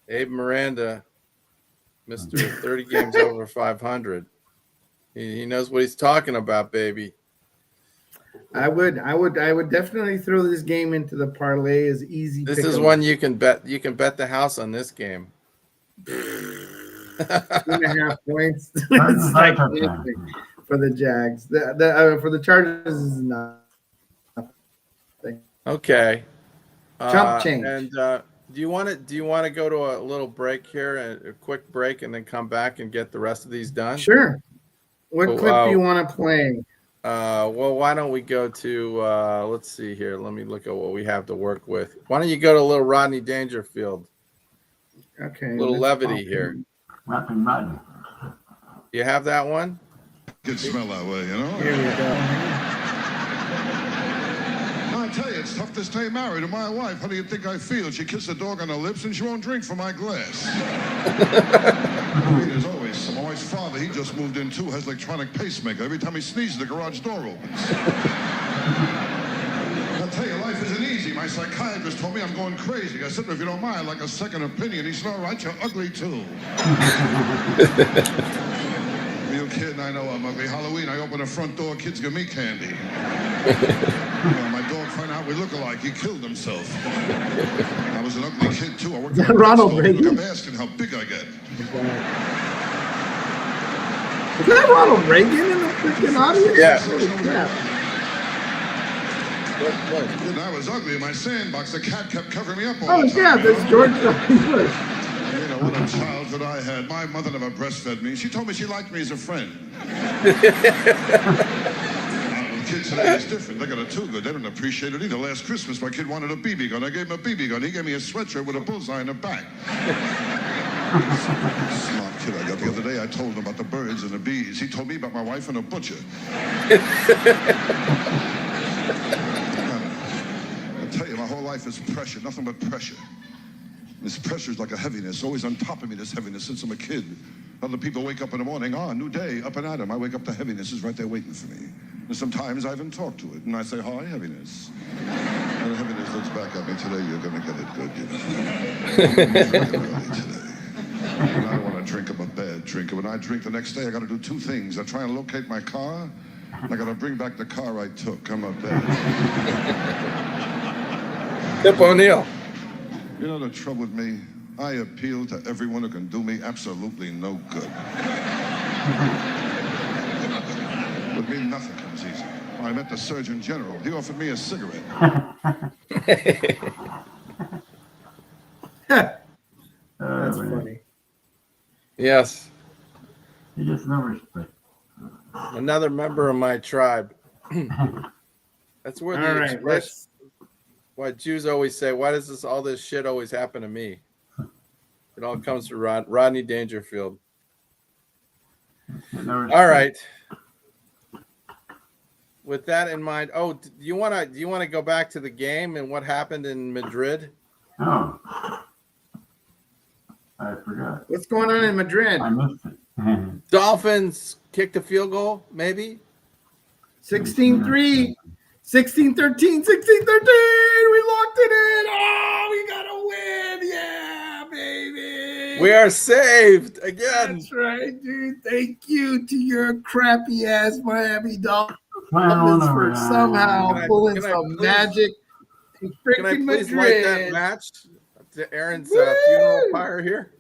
Abe Miranda, Mr. 30 games over 500. He knows what he's talking about, baby. I would definitely throw this game into the parlay as easy. This is one you can bet. You can bet the house on this game. 2.5 points. It's like for the Jags. For the Chargers is not. Okay. Chump change. And do you want to go to a little break here, a quick break, and then come back and get the rest of these done? Sure. What clip do you want to play? Well, why don't we go to let's see here. Let me look at what we have to work with. Why don't you go to a little Rodney Dangerfield? Okay. A little levity here. You have that one? Could smell that way, you know? Here we go. I tell you, it's tough to stay married to my wife. How do you think I feel? She kissed a dog on the lips and she won't drink from my glass. As always, my wife's father, he just moved in too, has electronic pacemaker. Every time he sneezes, the garage door opens. I'll tell you, life isn't easy. My psychiatrist told me I'm going crazy. I said, if you don't mind, I'd like a second opinion. He said, all right, you're ugly too. Are you kidding? I know I'm ugly. Halloween, I open the front door, kids give me candy. My dog found out we look alike. He killed himself. I was an ugly kid too. I worked at Ronald Reagan. I'm asking how big I get. Is that Ronald Reagan in the freaking audience? Yeah. When I was ugly in my sandbox, the cat kept covering me up all Oh the time. yeah, that's George W. Bush. You know, what a childhood I had. My mother never breastfed me. She told me she liked me as a friend. Kids today is different. They got it too good. They don't appreciate it either. Last Christmas, my kid wanted a BB gun. I gave him a BB gun. He gave me a sweatshirt with a bullseye in the back. Smart kid I got the other day. I told him about the birds and the bees. He told me about my wife and a butcher. I tell you, my whole life is pressure. Nothing but pressure. This pressure is like a heaviness, always on top of me, this heaviness since I'm a kid. Other people wake up in the morning, new day, up and at 'em. I wake up, the heaviness is right there waiting for me. And sometimes I even talk to it, and I say, hi, heaviness. And the heaviness looks back at me, today you're going to get it good, you know. You're drinking early today. And I don't want to drink, I'm a bad drinker. When I drink the next day, I got to do 2 things. I try and locate my car, and I got to bring back the car I took. I'm a bad Tip O'Neill. You know the trouble with me? I appeal to everyone who can do me absolutely no good. With me, nothing comes easy. I met the Surgeon General. He offered me a cigarette. That's funny. Yes. He just no respect. Another member of my tribe. That's where All the right, express. why Jews always say, why does all this shit always happen to me? It all comes from Rodney Dangerfield. All right. With that in mind, do you want to go back to the game and what happened in Madrid? Oh, I forgot. What's going on in Madrid? I missed it. Dolphins kicked a field goal, maybe? 16-3, 16-13, 16-13. We locked it in. Oh, we got to win. Yeah, baby. We are saved again. That's right, dude. Thank you to your crappy ass Miami Dolphins for somehow pulling some magic in Can I freaking please light that Madrid. match to Aaron's funeral pyre here?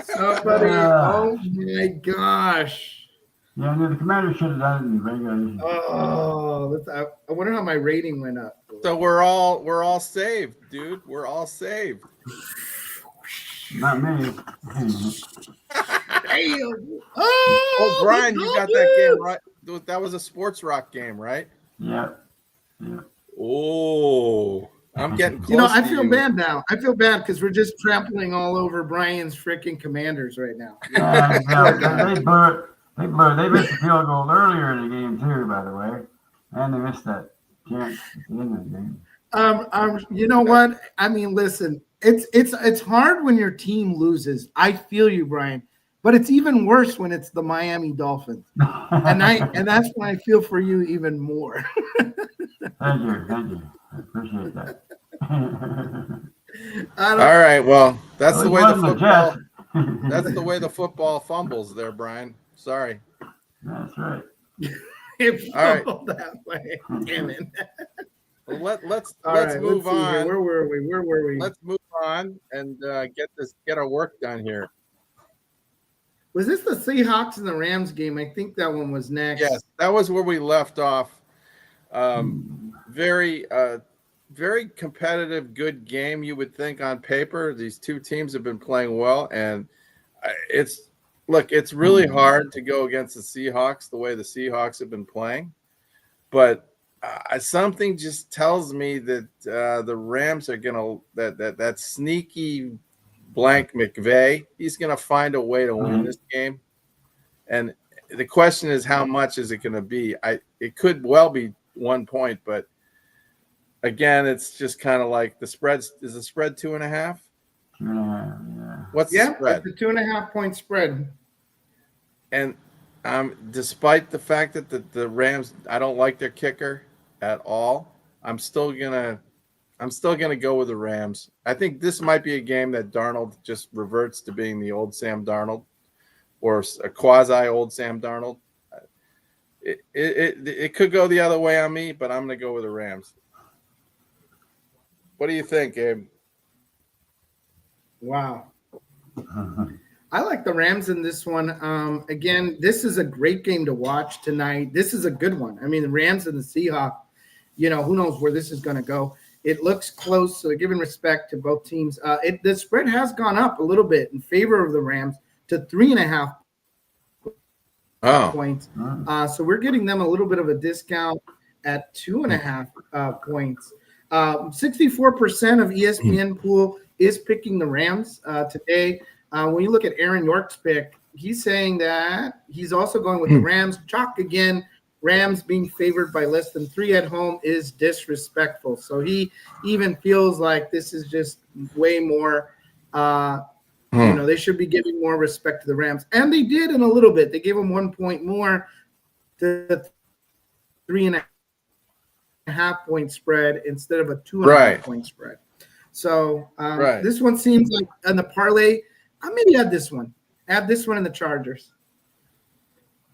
Somebody, oh my gosh. Yeah, no, the Commander should have done it in regulation. Oh, I wonder how my rating went up. So we're all saved, dude. We're all saved. Not me. Damn. Oh, Brian, you got that game right. That was a sports rock game, right? Yeah. Yeah. Oh, I'm getting close. You know, I to feel you. bad now. I feel bad because we're just trampling all over Brian's freaking Commanders right now. They missed the field goal earlier in the game too, by the way, and they missed that chance at the end of the game. You know what? I mean, listen, it's hard when your team loses. I feel you, Brian, but it's even worse when it's the Miami Dolphins, and that's when I feel for you even more. Thank you. I appreciate that. All right, well, that's the way the wasn't a football. jest. That's the way the football fumbles there, Brian. Sorry. That's right. It All right. fumbled that way. Damn it. Well, let's Right, move let's see here. on. Where were we? Let's move on and get our work done here. Was this the Seahawks and the Rams game? I think that one was next. Yes, that was where we left off. Very competitive, good game. You would think on paper these two teams have been playing well, and it's really hard to go against the Seahawks the way the Seahawks have been playing, but something just tells me that the Rams are gonna that sneaky blank McVay, he's gonna find a way to win this game, and the question is how much is it gonna be? It could well be 1 point, but again, it's just kind of like the spread. Is the spread 2.5? 2.5, yeah. What's the spread? It's a 2.5 point spread. And despite the fact that the Rams, I don't like their kicker at all, I'm still gonna go with the Rams. I think this might be a game that Darnold just reverts to being the old Sam Darnold, or a quasi old Sam Darnold. It could go the other way on me, but I'm gonna go with the Rams. What do you think, Abe? Wow. I like the Rams in this one. Again, this is a great game to watch tonight. This is a good one. I mean, the Rams and the Seahawks, you know, who knows where this is going to go. It looks close, so giving respect to both teams. The spread has gone up a little bit in favor of the Rams to 3.5 points. So we're getting them a little bit of a discount at 2.5 points. 64% of ESPN pool is picking the Rams today. When you look at Aaron York's pick, he's saying that he's also going with the Rams. Chalk again. Rams being favored by less than 3 at home is disrespectful. So he even feels like this is just way more. You know, they should be giving more respect to the Rams, and they did in a little bit. They gave them 1 point more to the 3.5 point spread instead of a 2.5 point spread. So this one seems like on the parlay. I maybe add this one. Add this one in the Chargers.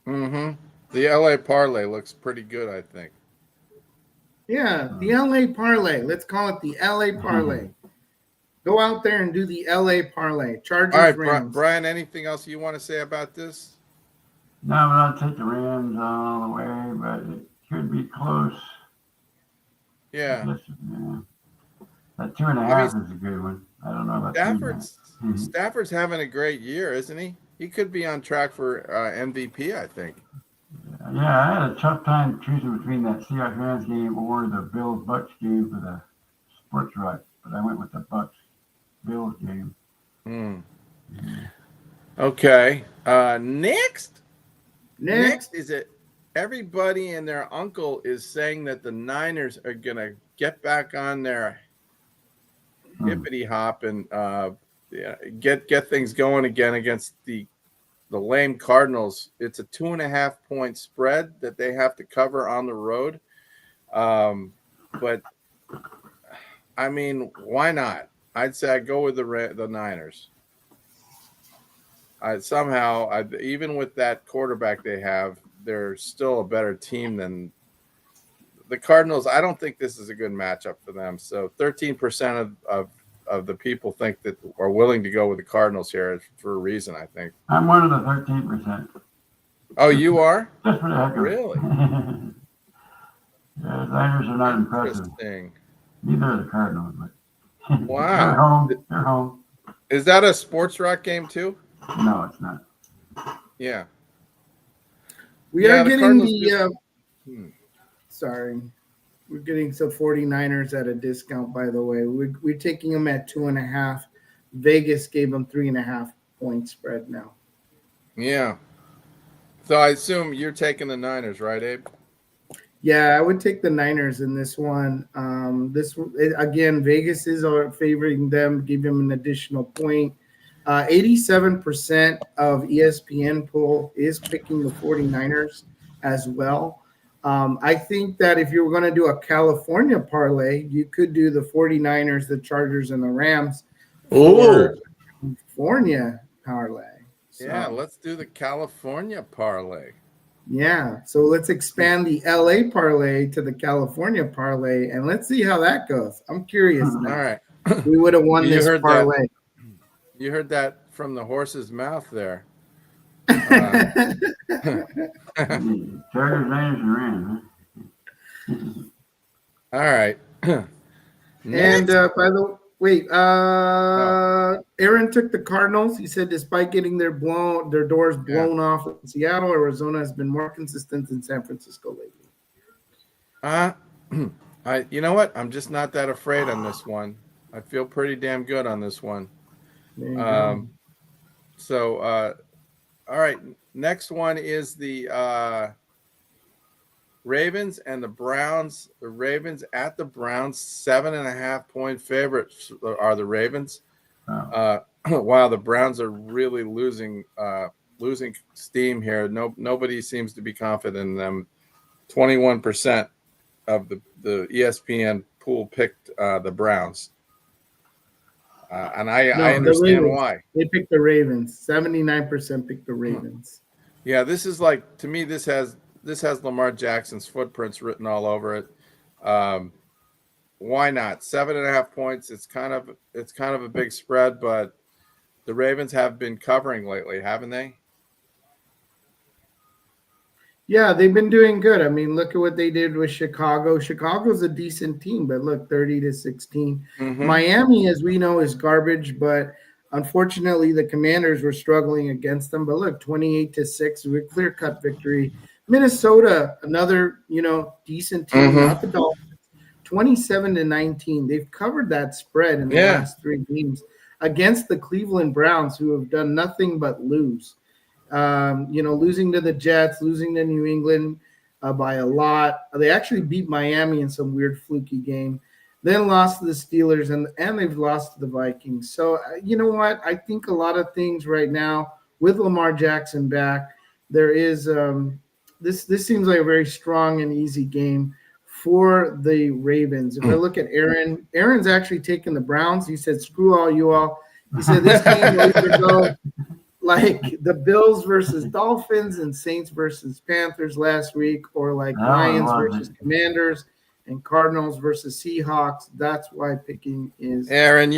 The LA parlay looks pretty good, I think. Yeah, the LA parlay. Let's call it the LA parlay. Go out there and do the LA parlay. Chargers. All right, Rams. Brian, anything else you want to say about this? No, but I'll take the Rams all the way, but it could be close. Yeah. That 2.5 is a good one. I don't know about Stafford's having a great year, isn't he? He could be on track for MVP, I think. Yeah, I had a tough time choosing between that Seahawks Rams game or the Bills Bucks game for the sports right, but I went with the Bucks Bills game. Okay. Next is it? Everybody and their uncle is saying that the Niners are gonna get back on their hippity hop and get things going again against the lame Cardinals. It's a 2.5-point spread that they have to cover on the road. But I mean, why not? I'd say I'd go with the Niners. Even with that quarterback they have, they're still a better team than the Cardinals. I don't think this is a good matchup for them. So 13% of the people think that are willing to go with the Cardinals here for a reason, I think. I'm one of the 13%. Oh, you are? Just for the heck of it. Really? Yeah, the Niners are not impressive. Interesting. Neither are the Cardinals, but Wow. They're home. They're home. Is that a sports rock game too? No, it's not. Yeah. We are getting Sorry. We're getting some 49ers at a discount, by the way. We're taking them at 2.5. Vegas gave them 3.5 point spread now. Yeah. So I assume you're taking the Niners, right, Abe? Yeah, I would take the Niners in this one. Again, Vegas is favoring them, give them an additional point. 87% of ESPN poll is picking the 49ers as well. I think that if you were going to do a California parlay, you could do the 49ers, the Chargers, and the Rams. Oh, California parlay. So, yeah, let's do the California parlay. Yeah, so let's expand the LA parlay to the California parlay, and let's see how that goes. I'm curious. All right. We would have won this parlay. You heard that from the horse's mouth there. Chargers, Niners, and Rams. Huh? All right. And by the way, Aaron took the Cardinals. He said despite getting their doors blown off in Seattle, Arizona has been more consistent than San Francisco lately. You know what? I'm just not that afraid on this one. I feel pretty damn good on this one. All right. Next one is the Ravens and the Browns. The Ravens at the Browns, 7.5-point favorites are the Ravens. Wow, the Browns are really losing steam here. Nobody seems to be confident in them. 21% of the ESPN pool picked the Browns. And I understand why. They picked the Ravens. 79% picked the Ravens. Yeah, this is like, to me, this has Lamar Jackson's footprints written all over it. Why not? 7.5 points. It's kind of a big spread, but the Ravens have been covering lately, haven't they? Yeah, they've been doing good. I mean, look at what they did with Chicago. Chicago's a decent team, but look, 30-16. Mm-hmm. Miami, as we know, is garbage, but unfortunately, the Commanders were struggling against them. But look, 28-6, with clear-cut victory. Minnesota, another decent team, not the Dolphins. 27-19. They've covered that spread in the last 3 games against the Cleveland Browns, who have done nothing but lose. Losing to the Jets, losing to New England by a lot. They actually beat Miami in some weird fluky game, then lost to the Steelers, and they've lost to the Vikings. So, you know what? I think a lot of things right now with Lamar Jackson back, there is this seems like a very strong and easy game for the Ravens. If I look at Aaron's actually taken the Browns. He said, screw all you all. He said this game will either go like the Bills versus Dolphins and Saints versus Panthers last week, or like Lions versus Commanders and Cardinals versus Seahawks. That's why picking is Aaron.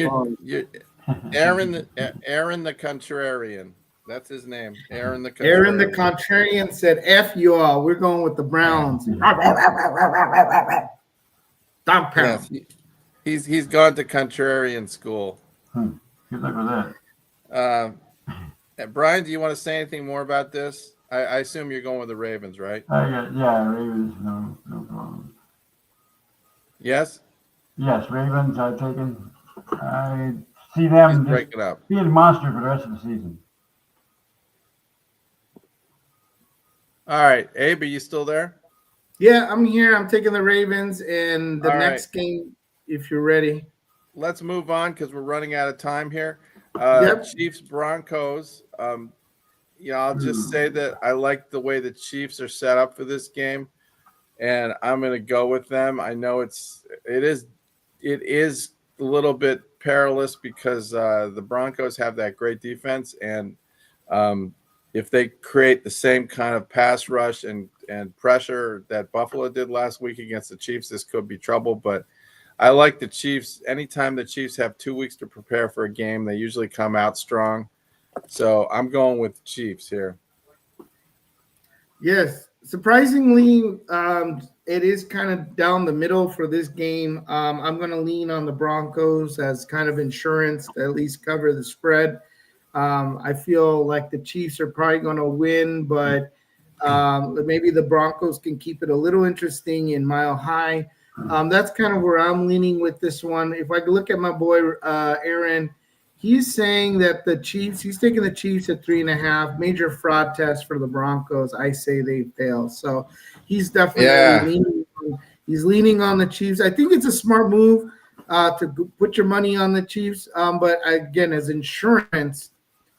Aaron the Contrarian. That's his name. Aaron the Contrarian. Aaron the Contrarian said, "F you all. We're going with the Browns." Yes, he's gone to Contrarian school. Good luck with that. Brian, do you want to say anything more about this? I assume you're going with the Ravens, right? Yeah, Ravens, no problem. Yes? Yes, Ravens. I've taken. I see them He's just breaking up. being a monster for the rest of the season. All right, Abe, are you still there? Yeah, I'm here. I'm taking the Ravens in the All next game, if you're ready. Let's move on because we're running out of time here. Yep. Chiefs Broncos. I'll just say that I like the way the Chiefs are set up for this game, and I'm going to go with them. I know it is a little bit perilous because the Broncos have that great defense, and if they create the same kind of pass rush and pressure that Buffalo did last week against the Chiefs, this could be trouble. But I like the Chiefs. Anytime the Chiefs have 2 weeks to prepare for a game, they usually come out strong. So I'm going with the Chiefs here. Yes. Surprisingly, it is kind of down the middle for this game. I'm going to lean on the Broncos as kind of insurance to at least cover the spread. I feel like the Chiefs are probably going to win, but maybe the Broncos can keep it a little interesting in Mile High. That's kind of where I'm leaning with this one. If I look at my boy Aaron, he's saying that he's taking the Chiefs at 3.5. Major fraud test for the Broncos. I say they fail. So he's definitely leaning on the Chiefs. I think it's a smart move to put your money on the Chiefs. But again, as insurance,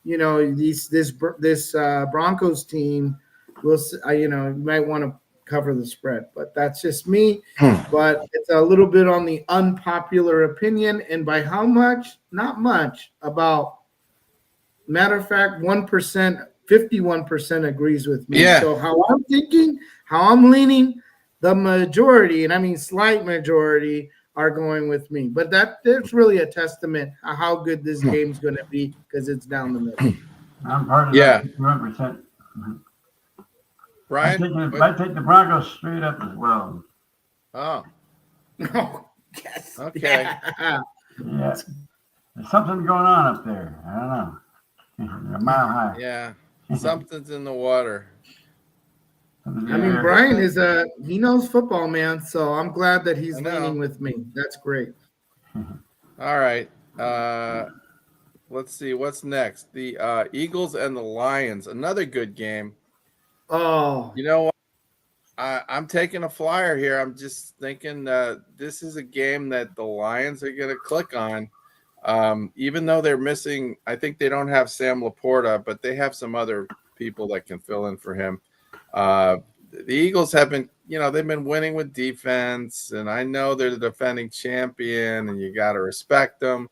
this Broncos team will, you might want to cover the spread, but that's just me. But it's a little bit on the unpopular opinion, and by how much? Not much. About, matter of fact, 1%, 51% agrees with me. Yeah. So how I'm thinking, how I'm leaning, the majority, and I mean slight majority, are going with me. But that's really a testament to how good this game's going to be because it's down the middle. I'm part of that 51%. Brian? I take the Broncos straight up as well. Oh. Oh, yes. Okay. Yeah. There's something going on up there. I don't know. A mile high. Yeah. Something's in the water. I mean, Brian he knows football, man. So I'm glad that he's leaning with me. That's great. All right. Let's see. What's next? The Eagles and the Lions. Another good game. Oh. You know what? I'm taking a flyer here. I'm just thinking this is a game that the Lions are going to click on. Even though they're missing, I think they don't have Sam Laporta, but they have some other people that can fill in for him. The Eagles have been, they've been winning with defense, and I know they're the defending champion, and you got to respect them.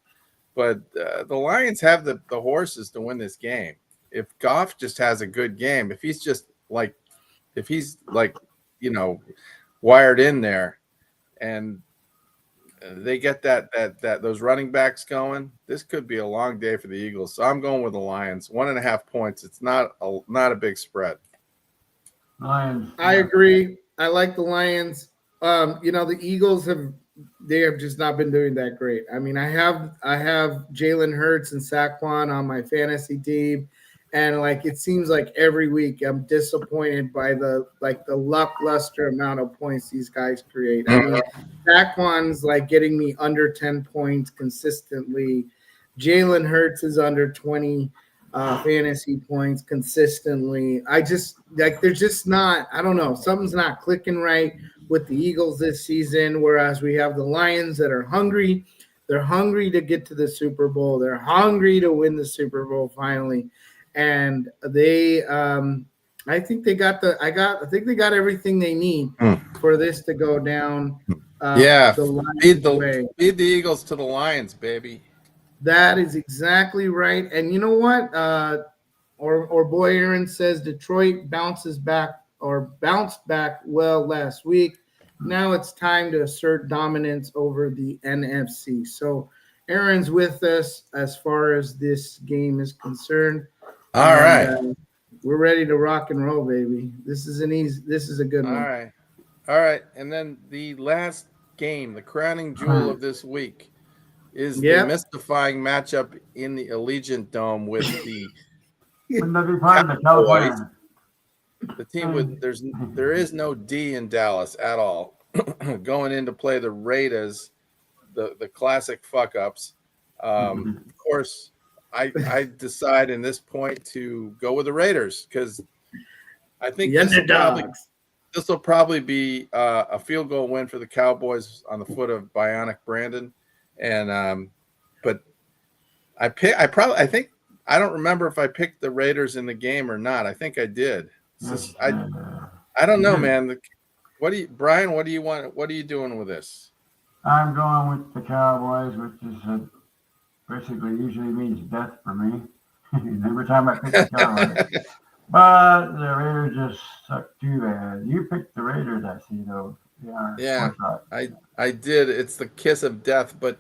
But the Lions have the horses to win this game. If Goff just has a good game, if he's wired in there, and they get that those running backs going, this could be a long day for the Eagles. So I'm going with the Lions. 1.5 points. It's not a big spread. Lions. I agree. I like the Lions. The Eagles have just not been doing that great. I mean, I have Jalen Hurts and Saquon on my fantasy team, and it seems like every week I'm disappointed by the lackluster amount of points these guys create. I mean, Saquon's getting me under 10 points consistently. Jalen Hurts is under 20 fantasy points consistently. I just there's just not, I don't know, something's not clicking right with the Eagles this season, whereas we have the Lions that are hungry. They're hungry to get to the Super Bowl. They're hungry to win the Super Bowl finally. And they I think they got everything they need for this to go down. Feed the Eagles to the Lions, baby. That is exactly right. And you know what? Our boy Aaron says Detroit bounced back well last week. Now it's time to assert dominance over the NFC. So Aaron's with us as far as this game is concerned. All right. We're ready to rock and roll, baby. This is a good one. All right. And then the last game, the crowning jewel of this week, is the mystifying matchup in the Allegiant Dome with the Cowboys. The team with there is no D in Dallas at all, going in to play the Raydes. the classic fuck ups. Of course, I decide in this point to go with the Raiders because I think this will probably be a field goal win for the Cowboys on the foot of Bionic Brandon, and but I think I don't remember if I picked the Raiders in the game or not. I think I did. I don't know, man. Brian? What do you want? What are you doing with this? I'm going with the Cowboys, which is basically usually means death for me. Every time I pick the Cowboys. But the Raiders just suck too bad. You picked the Raiders, I see, though. Yeah, I did. It's the kiss of death, but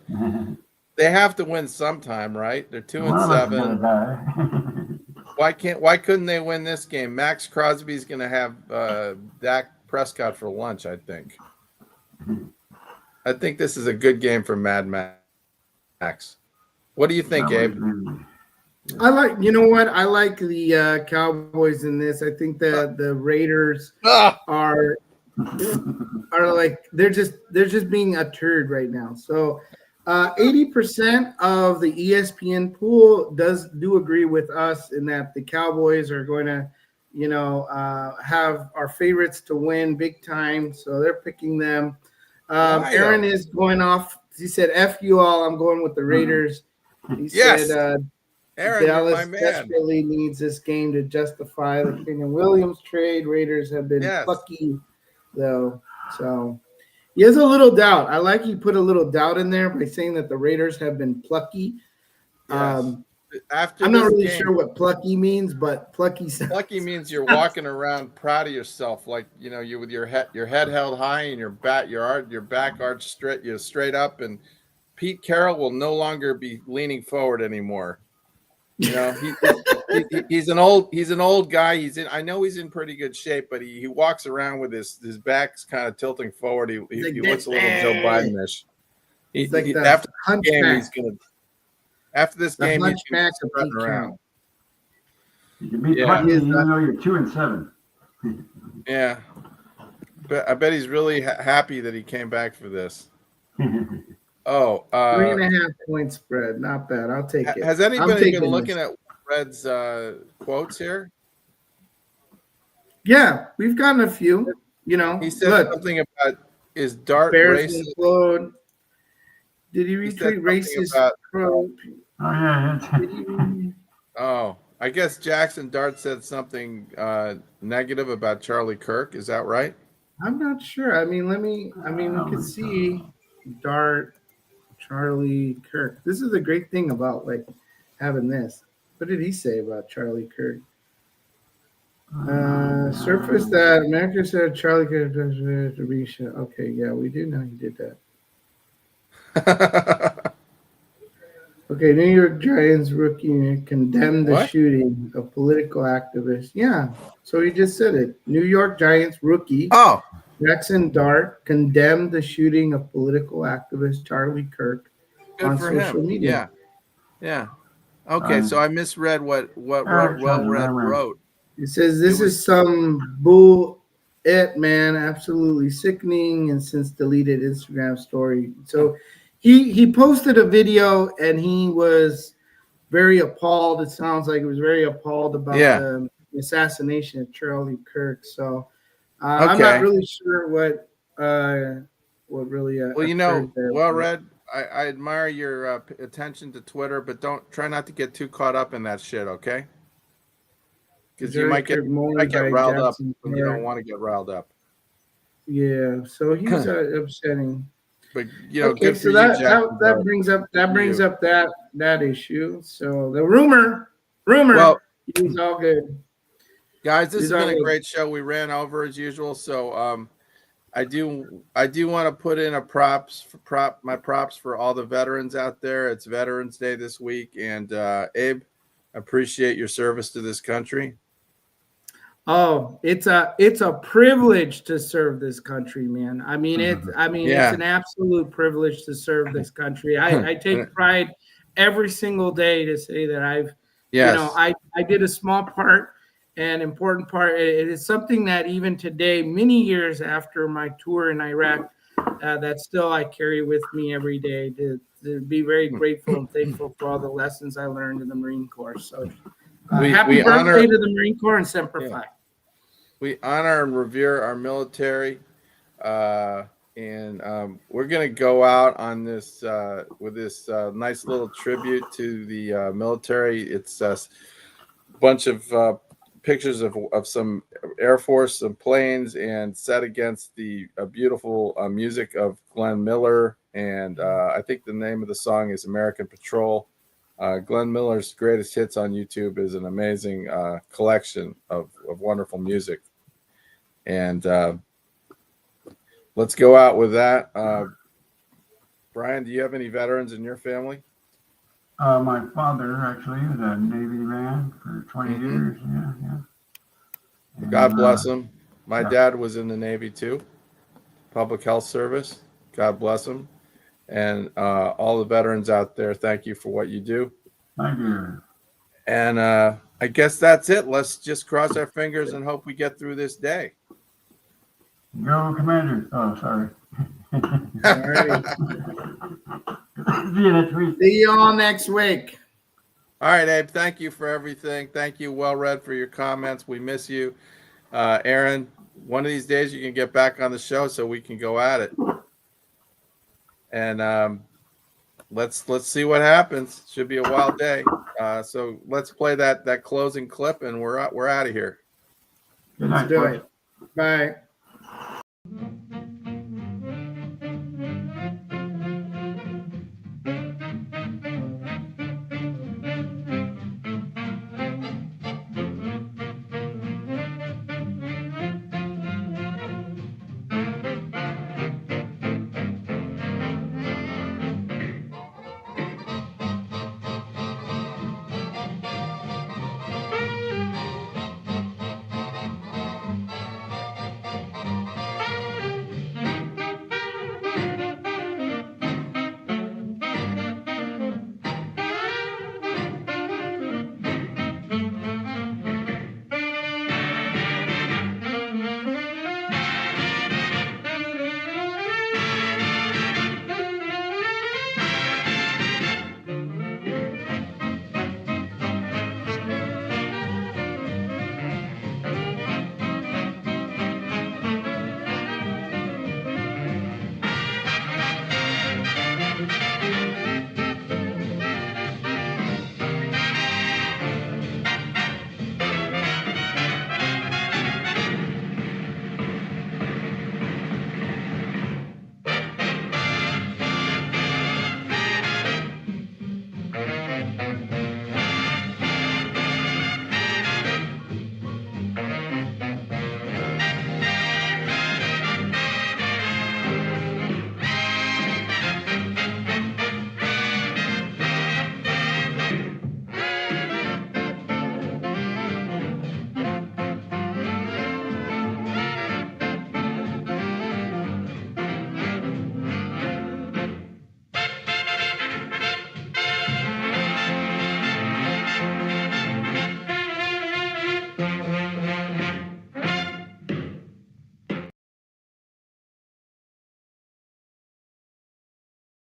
they have to win sometime, right? They're 2-7. Why couldn't they win this game? Max Crosby's going to have Dak Prescott for lunch, I think. I think this is a good game for Mad Max. What do you think, Abe? I like the Cowboys in this. I think that the Raiders are like they're just being a turd right now. So 80% of the ESPN pool do agree with us in that the Cowboys are going to, have our favorites to win big time. So they're picking them. Aaron is going off. He said, "F you all. I'm going with the Raiders." He said, Aaron, Dallas desperately needs this game to justify the Kenyon Williams trade. Raiders have been plucky, though. So he has a little doubt. I like he put a little doubt in there by saying that the Raiders have been plucky. Yes. I'm not really sure what plucky means, but plucky sounds. Plucky means you're walking around proud of yourself, like you with your head held high and your back arched straight up. And Pete Carroll will no longer be leaning forward anymore. He's an old guy. I know he's in pretty good shape, but he walks around with his back's kind of tilting forward. He looks a little Joe Biden-ish. After the game, after this game, he's going to run around. You can be plucky even though you're 2-7. Yeah, but I bet he's really happy that he came back for this. 3.5 point spread, not bad. I'll take it. Has anybody been looking at Red's quotes here? Yeah, we've gotten a few. He said something about is Dart Bears racist. Did he retweet racist? I guess Jackson Dart said something negative about Charlie Kirk. Is that right? I'm not sure. We can see Dart. Charlie Kirk. This is a great thing about having this. What did he say about Charlie Kirk? Surface that America said Charlie Kirk does distribution. Okay, yeah, we do know he did that. Okay, New York Giants rookie condemned the shooting of political activists. Yeah, so he just said it. New York Giants rookie. Jackson Dart condemned the shooting of political activist Charlie Kirk on social media. Yeah. Okay, so I misread what Red wrote. It says this is some bull man, absolutely sickening, and since deleted Instagram story. So he posted a video and he was very appalled. It sounds like he was very appalled about the assassination of Charlie Kirk. So I'm not really sure what really. Red, I admire your attention to Twitter, but try not to get too caught up in that shit, okay? Because you might get riled up when you don't want to get riled up. Yeah, so he's upsetting. But okay, so that brings up that issue. So the rumor, he's all good. Guys, this has been a great show. We ran over as usual, so I do want to put in my props for all the veterans out there. It's Veterans Day this week, and Abe, appreciate your service to this country. Oh, it's a privilege to serve this country, man. It's an absolute privilege to serve this country. I take pride every single day to say that I did a small part. An important part. It is something that even today, many years after my tour in Iraq, that still I carry with me every day to be very grateful and thankful for all the lessons I learned in the Marine Corps. So happy birthday to the Marine Corps and Semper Fi. We honor and revere our military. And we're going to go out on this with this nice little tribute to the military. It's a bunch of pictures of some Air Force, some planes, and set against the beautiful music of Glenn Miller. And I think the name of the song is American Patrol. Glenn Miller's greatest hits on YouTube is an amazing collection of wonderful music. And let's go out with that. Brian, do you have any veterans in your family? My father actually was a Navy man for 20 years. Yeah. And, God bless him. My dad was in the Navy too, public health service. God bless him. And all the veterans out there, thank you for what you do. Thank you. And I guess that's it. Let's just cross our fingers and hope we get through this day. Go Commanders. Oh, sorry. See you next week. See you all next week. All right, Abe. Thank you for everything. Thank you, Well Read, for your comments. We miss you. Aaron, one of these days you can get back on the show so we can go at it. And let's see what happens. Should be a wild day. So let's play that closing clip, and we're out of here. Let's do it. Bye.